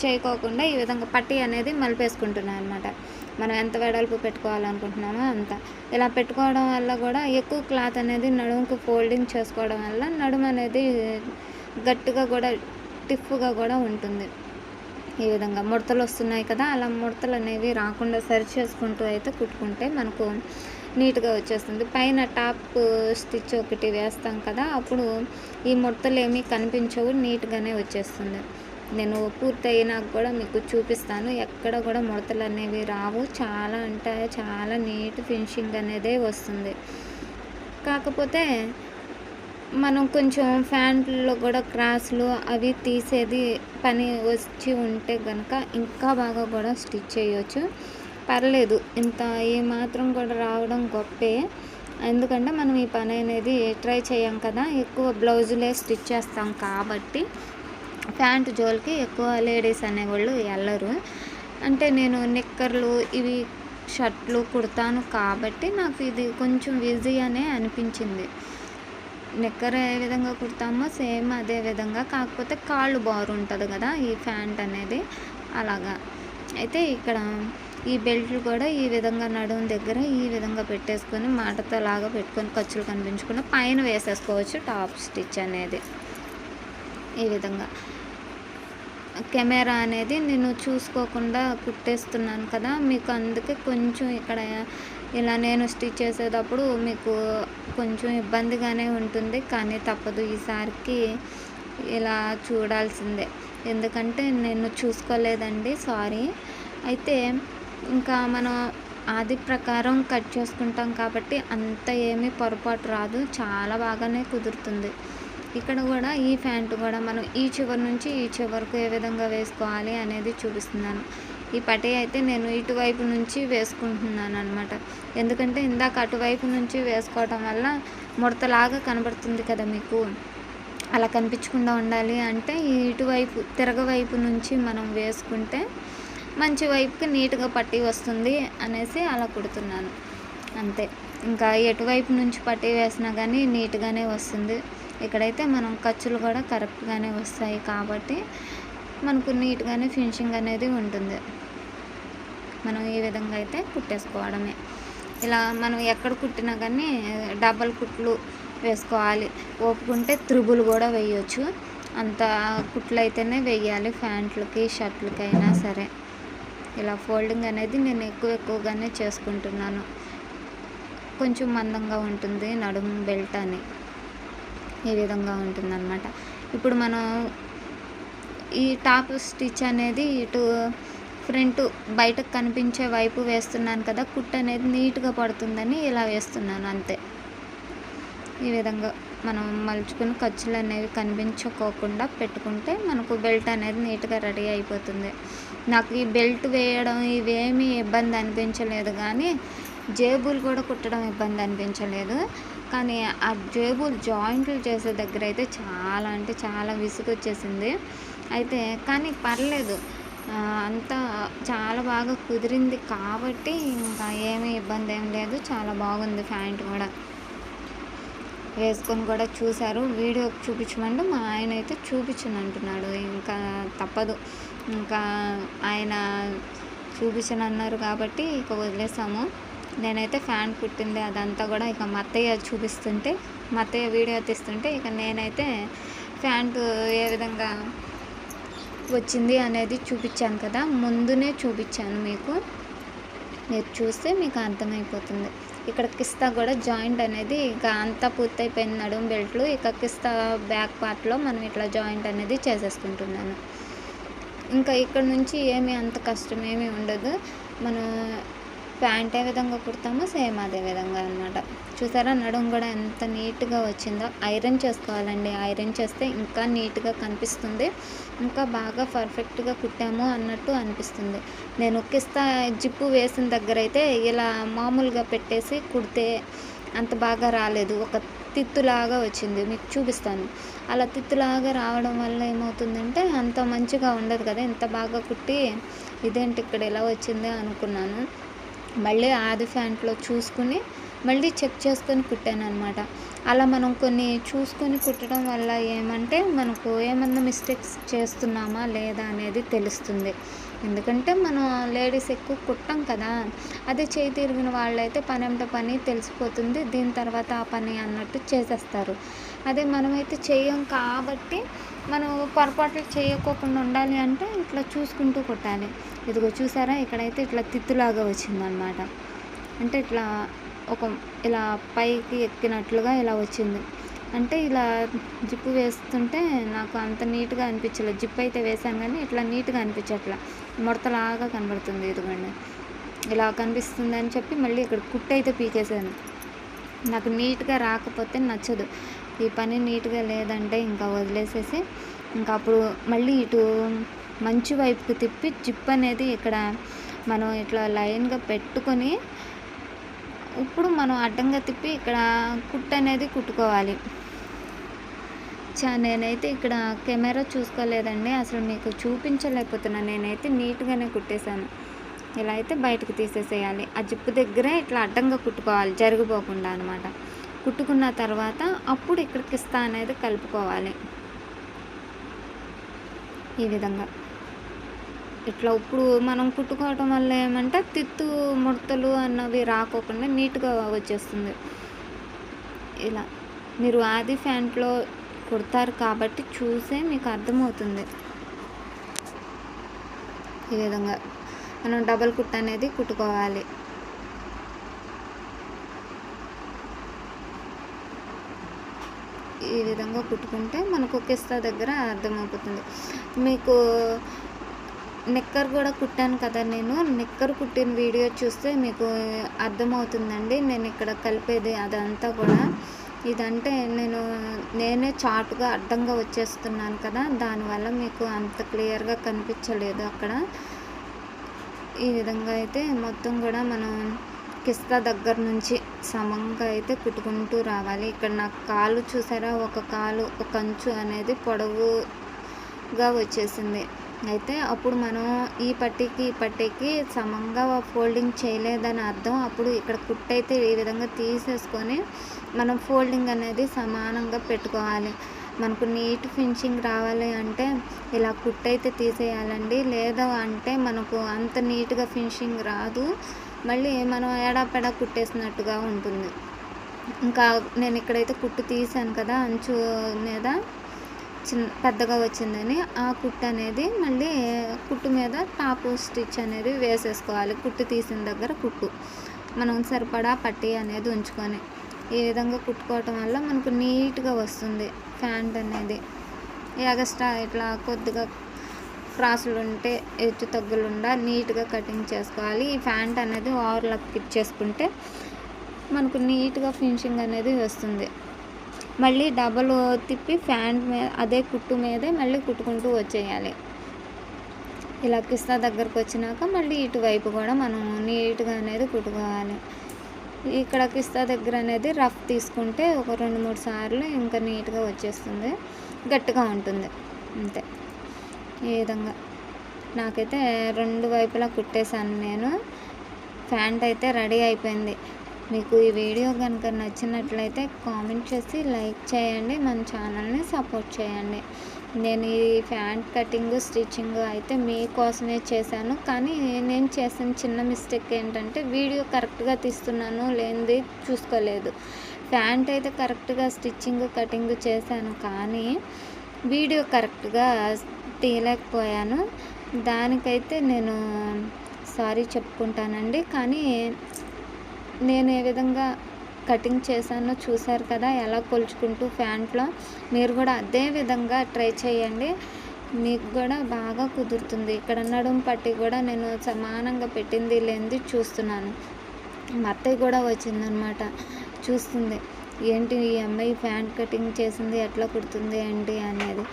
చేయకోకుండా ఈ విధంగా పట్టీ అనేది మలిపేసుకుంటున్నాను అనమాట. మనం ఎంత వెడల్పు పెట్టుకోవాలనుకుంటున్నామో అంత. ఇలా పెట్టుకోవడం వల్ల కూడా ఎక్కువ క్లాత్ అనేది నడుముకు ఫోల్డింగ్ చేసుకోవడం వల్ల నడుము అనేది గట్టిగా కూడా టిఫ్గా కూడా ఉంటుంది. ఈ విధంగా ముడతలు వస్తున్నాయి కదా, అలా ముడతలు అనేవి రాకుండా సరి చేసుకుంటూ అయితే కుట్టుకుంటే మనకు నీట్గా వచ్చేస్తుంది. పైన టాప్ స్టిచ్ ఒకటి వేస్తాం కదా, అప్పుడు ఈ ముడతలు ఏమీ కనిపించవు, నీట్గానే వచ్చేస్తుంది. నేను పూర్తి అయినాక కూడా మీకు చూపిస్తాను. ఎక్కడ కూడా ముడతలు అనేవి రావు, చాలా అంటే చాలా నీట్ ఫినిషింగ్ అనేది వస్తుంది. కాకపోతే మనం కొంచెం ప్యాంట్లో కూడా క్రాస్లు అవి తీసేది పని వచ్చి ఉంటే కనుక ఇంకా బాగా కూడా స్టిచ్ చేయవచ్చు. పర్లేదు, ఇంత ఏమాత్రం కూడా రావడం గొప్పే. ఎందుకంటే మనం ఈ పని అనేది ట్రై చేయం కదా, ఎక్కువ బ్లౌజులే స్టిచ్ చేస్తాం కాబట్టి ప్యాంటు జోలికి ఎక్కువ లేడీస్ అనేవాళ్ళు వెళ్ళరు. అంటే నేను నిక్కర్లు ఇవి షర్ట్లు కుడతాను కాబట్టి నాకు ఇది కొంచెం ఈజీ అనే అనిపించింది. నిక్కర్ ఏ విధంగా కుడతామో సేమ్ అదే విధంగా, కాకపోతే కాళ్ళు బారుంటుంది కదా ఈ ప్యాంట్ అనేది, అలాగా. అయితే ఇక్కడ ఈ బెల్ట్లు కూడా ఈ విధంగా నడుము దగ్గర ఈ విధంగా పెట్టేసుకొని మాటతో లాగా పెట్టుకొని ఖర్చులు కనిపించకుండా పైన వేసేసుకోవచ్చు టాప్ స్టిచ్ అనేది. ఈ విధంగా కెమెరా అనేది నేను చూసుకోకుండా కుట్టేస్తున్నాను కదా, మీకు అందుకే కొంచెం ఇక్కడ ఇలా నేను స్టిచ్ చేసేటప్పుడు మీకు కొంచెం ఇబ్బందిగానే ఉంటుంది. కానీ తప్పదు, ఈసారికి ఇలా చూడాల్సిందే. ఎందుకంటే నేను చూసుకోలేదండి, సారీ. అయితే ఇంకా మనం ఆది ప్రకారం కట్ చేసుకుంటాం కాబట్టి అంత ఏమీ పొరపాటు రాదు, చాలా బాగానే కుదురుతుంది. ఇక్కడ కూడా ఈ ప్యాంటు కూడా మనం ఈ చివరి నుంచి ఈ చివరకు ఏ విధంగా వేసుకోవాలి అనేది చూపిస్తున్నాను. ఈ పట్టీ అయితే నేను ఇటువైపు నుంచి వేసుకుంటున్నాను అనమాట. ఎందుకంటే ఇందాక అటువైపు నుంచి వేసుకోవటం వల్ల ముడతలాగా కనబడుతుంది కదా మీకు, అలా కనిపించకుండా ఉండాలి అంటే ఈ ఇటువైపు తిరగవైపు నుంచి మనం వేసుకుంటే మంచి వైపుకి నీట్గా పట్టీ వస్తుంది అనేసి అలా కుడుతున్నాను అంతే. ఇంకా ఎటువైపు నుంచి పట్టీ వేసినా కానీ నీట్గానే వస్తుంది. ఇక్కడైతే మనం ఖర్చులు కూడా కరెక్ట్గానే వస్తాయి కాబట్టి మనకు నీట్గానే ఫినిషింగ్ అనేది ఉంటుంది. మనం ఈ విధంగా అయితే కుట్టేసుకోవడమే. ఇలా మనం ఎక్కడ కుట్టినా కానీ డబల్ కుట్లు వేసుకోవాలి. ఓపుకుంటే త్రిబుల్ కూడా వేయవచ్చు, అంత కుట్లు అయితేనే వేయాలి ప్యాంట్లకి షర్ట్లకైనా సరే. ఇలా ఫోల్డింగ్ అనేది నేను ఎక్కువగానే చేసుకుంటున్నాను. కొంచెం మందంగా ఉంటుంది నడుము బెల్ట్ అని, ఈ విధంగా ఉంటుందన్నమాట. ఇప్పుడు మనం ఈ టాప్ స్టిచ్ అనేది ఇటు ఫ్రంట్ బయటకు కనిపించే వైపు వేస్తున్నాను కదా, కుట్టు అనేది నీట్గా పడుతుందని ఇలా వేస్తున్నాను అంతే. ఈ విధంగా మనం మలుచుకుని ఖర్చులు అనేవి కనిపించుకోకుండా పెట్టుకుంటే మనకు బెల్ట్ అనేది నీట్గా రెడీ అయిపోతుంది. నాకు ఈ బెల్ట్ వేయడం ఇవేమీ ఇబ్బంది అనిపించలేదు, కానీ జేబులు కూడా కుట్టడం ఇబ్బంది అనిపించలేదు. కానీ ఆ జేబులు జాయింట్లు చేసే దగ్గర అయితే చాలా అంటే చాలా విసుగు వచ్చేసింది. అయితే కానీ పర్లేదు, అంతా చాలా బాగా కుదిరింది కాబట్టి ఇంకా ఏమీ ఇబ్బంది ఏం లేదు, చాలా బాగుంది. ప్యాంట్ కూడా వేసుకొని కూడా చూశారు, వీడియో చూపించమంటే మా ఆయన అయితే చూపించను అంటున్నాడు. ఇంకా తప్పదు, ఇంకా ఆయన చూపించనన్నారు కాబట్టి ఇక వదిలేసాము. నేనైతే ఫ్యాన్ కుట్టింది అదంతా కూడా ఇక మా అత్తయ్య చూపిస్తుంటే, మా అత్తయ్య వీడియో తీస్తుంటే ఇక నేనైతే ప్యాంటు ఏ విధంగా వచ్చింది అనేది చూపించాను కదా, ముందునే చూపించాను మీకు. మీరు చూస్తే మీకు అర్థమైపోతుంది. ఇక్కడ కిస్తా కూడా జాయింట్ అనేది ఇక అంతా పూర్తయిపోయిన నడుము బెల్ట్లు, ఇక కిస్తా బ్యాక్ పార్ట్లో మనం ఇట్లా జాయింట్ అనేది చేసేసుకుంటున్నాను. ఇంకా ఇక్కడ నుంచి ఏమీ అంత కష్టం ఏమీ ఉండదు. మనం ప్యాంట్ ఏ విధంగా కుడతామో సేమ్ అదే విధంగా అనమాట. చూసారా నడుము కూడా ఎంత నీట్గా వచ్చిందో. ఐరన్ చేసుకోవాలండి, ఐరన్ చేస్తే ఇంకా నీట్గా కనిపిస్తుంది, ఇంకా బాగా పర్ఫెక్ట్గా కుట్టాము అన్నట్టు అనిపిస్తుంది. నేను కిస్తా జిప్పు వేసిన దగ్గర అయితే ఇలా మామూలుగా పెట్టేసి కుడితే అంత బాగా రాలేదు, ఒక తిత్తులాగా వచ్చింది. మీకు చూపిస్తాను. అలా తిత్తులాగా రావడం వల్ల ఏమవుతుందంటే అంత మంచిగా ఉండదు కదా. ఎంత బాగా కుట్టి ఇదేంటి ఇక్కడ ఎలా వచ్చింది అనుకున్నాను. మళ్ళీ ఆది ప్యాంట్లో చూసుకుని మళ్ళీ చెక్ చేసుకొని కుట్టాను అనమాట. అలా మనం కొన్ని చూసుకొని కుట్టడం వల్ల ఏమంటే మనకు ఏమన్నా మిస్టేక్స్ చేస్తున్నామా లేదా అనేది తెలుస్తుంది. ఎందుకంటే మనం లేడీస్ ఎక్కువ కుట్టం కదా. అదే చేయి తిరిగిన వాళ్ళైతే పనంట పని తెలిసిపోతుంది, దీని తర్వాత ఆ పని అన్నట్టు చేసేస్తారు. అదే మనమైతే చెయ్యం కాబట్టి మనం పొరపాట్లు చేయకోకుండా ఉండాలి అంటే ఇట్లా చూసుకుంటూ కుట్టాలి. ఇదిగో చూసారా, ఇక్కడైతే ఇట్లా తిత్తులాగా వచ్చిందనమాట. అంటే ఇట్లా ఇలా పైకి ఎక్కినట్లుగా ఇలా వచ్చింది. అంటే ఇలా జిప్పు వేస్తుంటే నాకు అంత నీట్గా అనిపించలేదు. జిప్ అయితే వేసాను కానీ ఇట్లా నీట్గా అనిపించట్లా, ముడతలాగా కనబడుతుంది. ఇదిగోండి ఇలా కనిపిస్తుంది అని చెప్పి మళ్ళీ ఇక్కడ కుట్టు అయితే పీకేసాను. నాకు నీట్గా రాకపోతే నచ్చదు. ఈ పని నీట్గా లేదంటే ఇంకా వదిలేసేసి ఇంకా అప్పుడు మళ్ళీ ఇటు మంచి వైపుకి తిప్పి జిప్ అనేది ఇక్కడ మనం ఇట్లా లైన్గా పెట్టుకొని ఇప్పుడు మనం అడ్డంగా తిప్పి ఇక్కడ కుట్టు అనేది కుట్టుకోవాలి. నేనైతే ఇక్కడ కెమెరా చూసుకోలేదండి, అసలు మీకు చూపించలేకపోతున్నాను. నేనైతే నీట్గానే కుట్టేశాను. ఇలా అయితే బయటకు తీసేసేయాలి. ఆ జిప్పు దగ్గరే ఇట్లా అడ్డంగా కుట్టుకోవాలి, జరిగిపోకుండా అనమాట. కుట్టుకున్న తర్వాత అప్పుడు ఇక్కడ కిస్తా అనేది కలుపుకోవాలి. ఈ విధంగా ఇట్లా ఇప్పుడు మనం కుట్టుకోవటం వల్ల ఏమంటే తిత్తు ముడతలు అన్నవి రాకోకుండా నీట్గా వచ్చేస్తుంది. ఇలా మీరు ఆది ఫ్యాంట్లో కుడతారు కాబట్టి చూసే మీకు అర్థమవుతుంది. ఈ విధంగా మనం డబల్ కుట్టు అనేది కుట్టుకోవాలి. ఈ విధంగా కుట్టుకుంటే మనకు కిస్తా దగ్గర అర్థమైపోతుంది. మీకు నిక్కర్ కూడా కుట్టాను కదా, నేను నిక్కర్ కుట్టిన వీడియో చూస్తే మీకు అర్థమవుతుందండి. నేను ఇక్కడ కలిపేది అదంతా కూడా ఇదంటే నేనే చాటుగా అడ్డంగా వచ్చేస్తున్నాను కదా, దానివల్ల మీకు అంత క్లియర్గా కనిపించలేదు అక్కడ. ఈ విధంగా అయితే మొత్తం కూడా మనం కిస్తా దగ్గర నుంచి సమంగా అయితే కుట్టుకుంటూ రావాలి. ఇక్కడ నాకు కాలు చూసారా, ఒక అంచు అనేది పొడవుగా వచ్చేసింది. అయితే అప్పుడు మనం ఈ పట్టీకి సమంగా ఫోల్డింగ్ చేయలేదని అర్థం. అప్పుడు ఇక్కడ కుట్టు అయితే ఈ విధంగా తీసేసుకొని మనం ఫోల్డింగ్ అనేది సమానంగా పెట్టుకోవాలి. మనకు నీట్ ఫినిషింగ్ రావాలి అంటే ఇలా కుట్టు అయితే తీసేయాలండి, లేదా అంటే మనకు అంత నీట్గా ఫినిషింగ్ రాదు. మళ్ళీ మనం ఎడాపెడా కుట్టేసినట్టుగా ఉంటుంది. ఇంకా నేను ఇక్కడైతే కుట్టు తీసాను కదా, అంచు మీద పెద్దగా వచ్చిందని ఆ కుట్టు అనేది మళ్ళీ కుట్టు మీద టాప్ స్టిచ్ అనేది వేసేసుకోవాలి. కుట్టు తీసిన దగ్గర కుట్టు మనం సరిపడా పట్టీ అనేది ఉంచుకొని ఈ విధంగా కుట్టుకోవటం వల్ల మనకు నీట్గా వస్తుంది ప్యాంట్ అనేది. ఎగస్ట్రా ఇట్లా కొద్దిగా క్రాసులు ఉంటే హెచ్చు తగ్గులుండా నీట్గా కటింగ్ చేసుకోవాలి. ఈ ప్యాంట్ అనేది ఓవర్లాక్ ఇచ్చేసుకుంటే మనకు నీట్గా ఫినిషింగ్ అనేది వస్తుంది. మళ్ళీ డబల్ తిప్పి ప్యాంట్ మీద అదే కుట్టు మీదే మళ్ళీ కుట్టుకుంటూ వచ్చేయాలి. ఇలా కిస్తా దగ్గరకు వచ్చినాక మళ్ళీ ఇటువైపు కూడా మనం నీట్గా అనేది కుట్టుకోవాలి. ఇక్కడ కిస్తా దగ్గర అనేది రఫ్ తీసుకుంటే ఒక 2-3 సార్లు ఇంకా నీట్గా వచ్చేస్తుంది, గట్టిగా ఉంటుంది అంతే. ఈ విధంగా నాకైతే 2 వైపులా కుట్టేశాను నేను. ప్యాంట్ అయితే రెడీ అయిపోయింది. మీకు ఈ వీడియో కనుక నచ్చినట్లయితే కామెంట్ చేసి లైక్ చేయండి, మన ఛానల్ని సపోర్ట్ చేయండి. నేను ఈ ప్యాంట్ కటింగ్ స్టిచ్చింగ్ అయితే మీకోసమే చేశాను, కానీ నేను చేసిన చిన్న మిస్టేక్ ఏంటంటే వీడియో కరెక్ట్గా తీస్తున్నాను లేనిది చూసుకోలేదు. ప్యాంట్ అయితే కరెక్ట్గా స్టిచ్చింగ్ కటింగ్ చేశాను, కానీ వీడియో కరెక్ట్గా తీయలేకపోయాను. దానికైతే నేను సారీ చెప్పుకుంటానండి. కానీ నేను ఏ విధంగా కటింగ్ చేశానో చూసారు కదా, ఎలా కొలుచుకుంటూ ప్యాంట్లో. మీరు కూడా అదే విధంగా ట్రై చేయండి, మీకు కూడా బాగా కుదురుతుంది. ఇక్కడ నడుము పట్టి కూడా నేను సమానంగా పెట్టింది లేనిది చూస్తున్నాను. మా అత్తయ్య కూడా వచ్చిందనమాట, చూస్తుంది ఏంటి ఈ అమ్మాయి ప్యాంట్ కటింగ్ చేసింది ఎట్లా కుడుతుంది ఏంటి అనేది.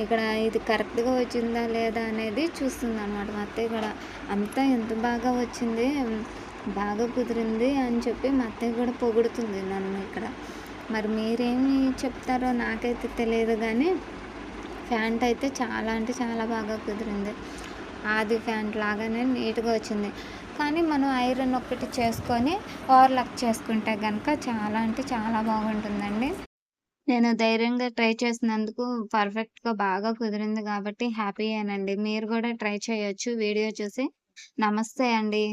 ఇక్కడ ఇది కరెక్ట్గా వచ్చిందా లేదా అనేది చూస్తుంది అనమాట మా అత్తయ్య కూడా. అంతా ఎంత బాగా వచ్చింది, బాగా కుదిరింది అని చెప్పి మా అత్తయ్య కూడా పొగుడుతుంది నన్ను ఇక్కడ. మరి మీరేమి చెప్తారో నాకైతే తెలియదు, కానీ ప్యాంట్ అయితే చాలా అంటే చాలా బాగా కుదిరింది. ఆది ప్యాంట్ లాగానే నీట్గా వచ్చింది. కానీ మనం ఐరన్ ఒకటి చేసుకొని ఓవర్‌లాక్ చేసుకుంటే గనక చాలా అంటే చాలా బాగుంటుందండి. నేను ధైర్యంగా ట్రై చేసినందుకు పర్ఫెక్ట్‌గా బాగా కుదిరింది కాబట్టి హ్యాపీయేనండి. మీరు గూడా ట్రై చేయొచ్చు వీడియో చూసి. నమస్తే అండి.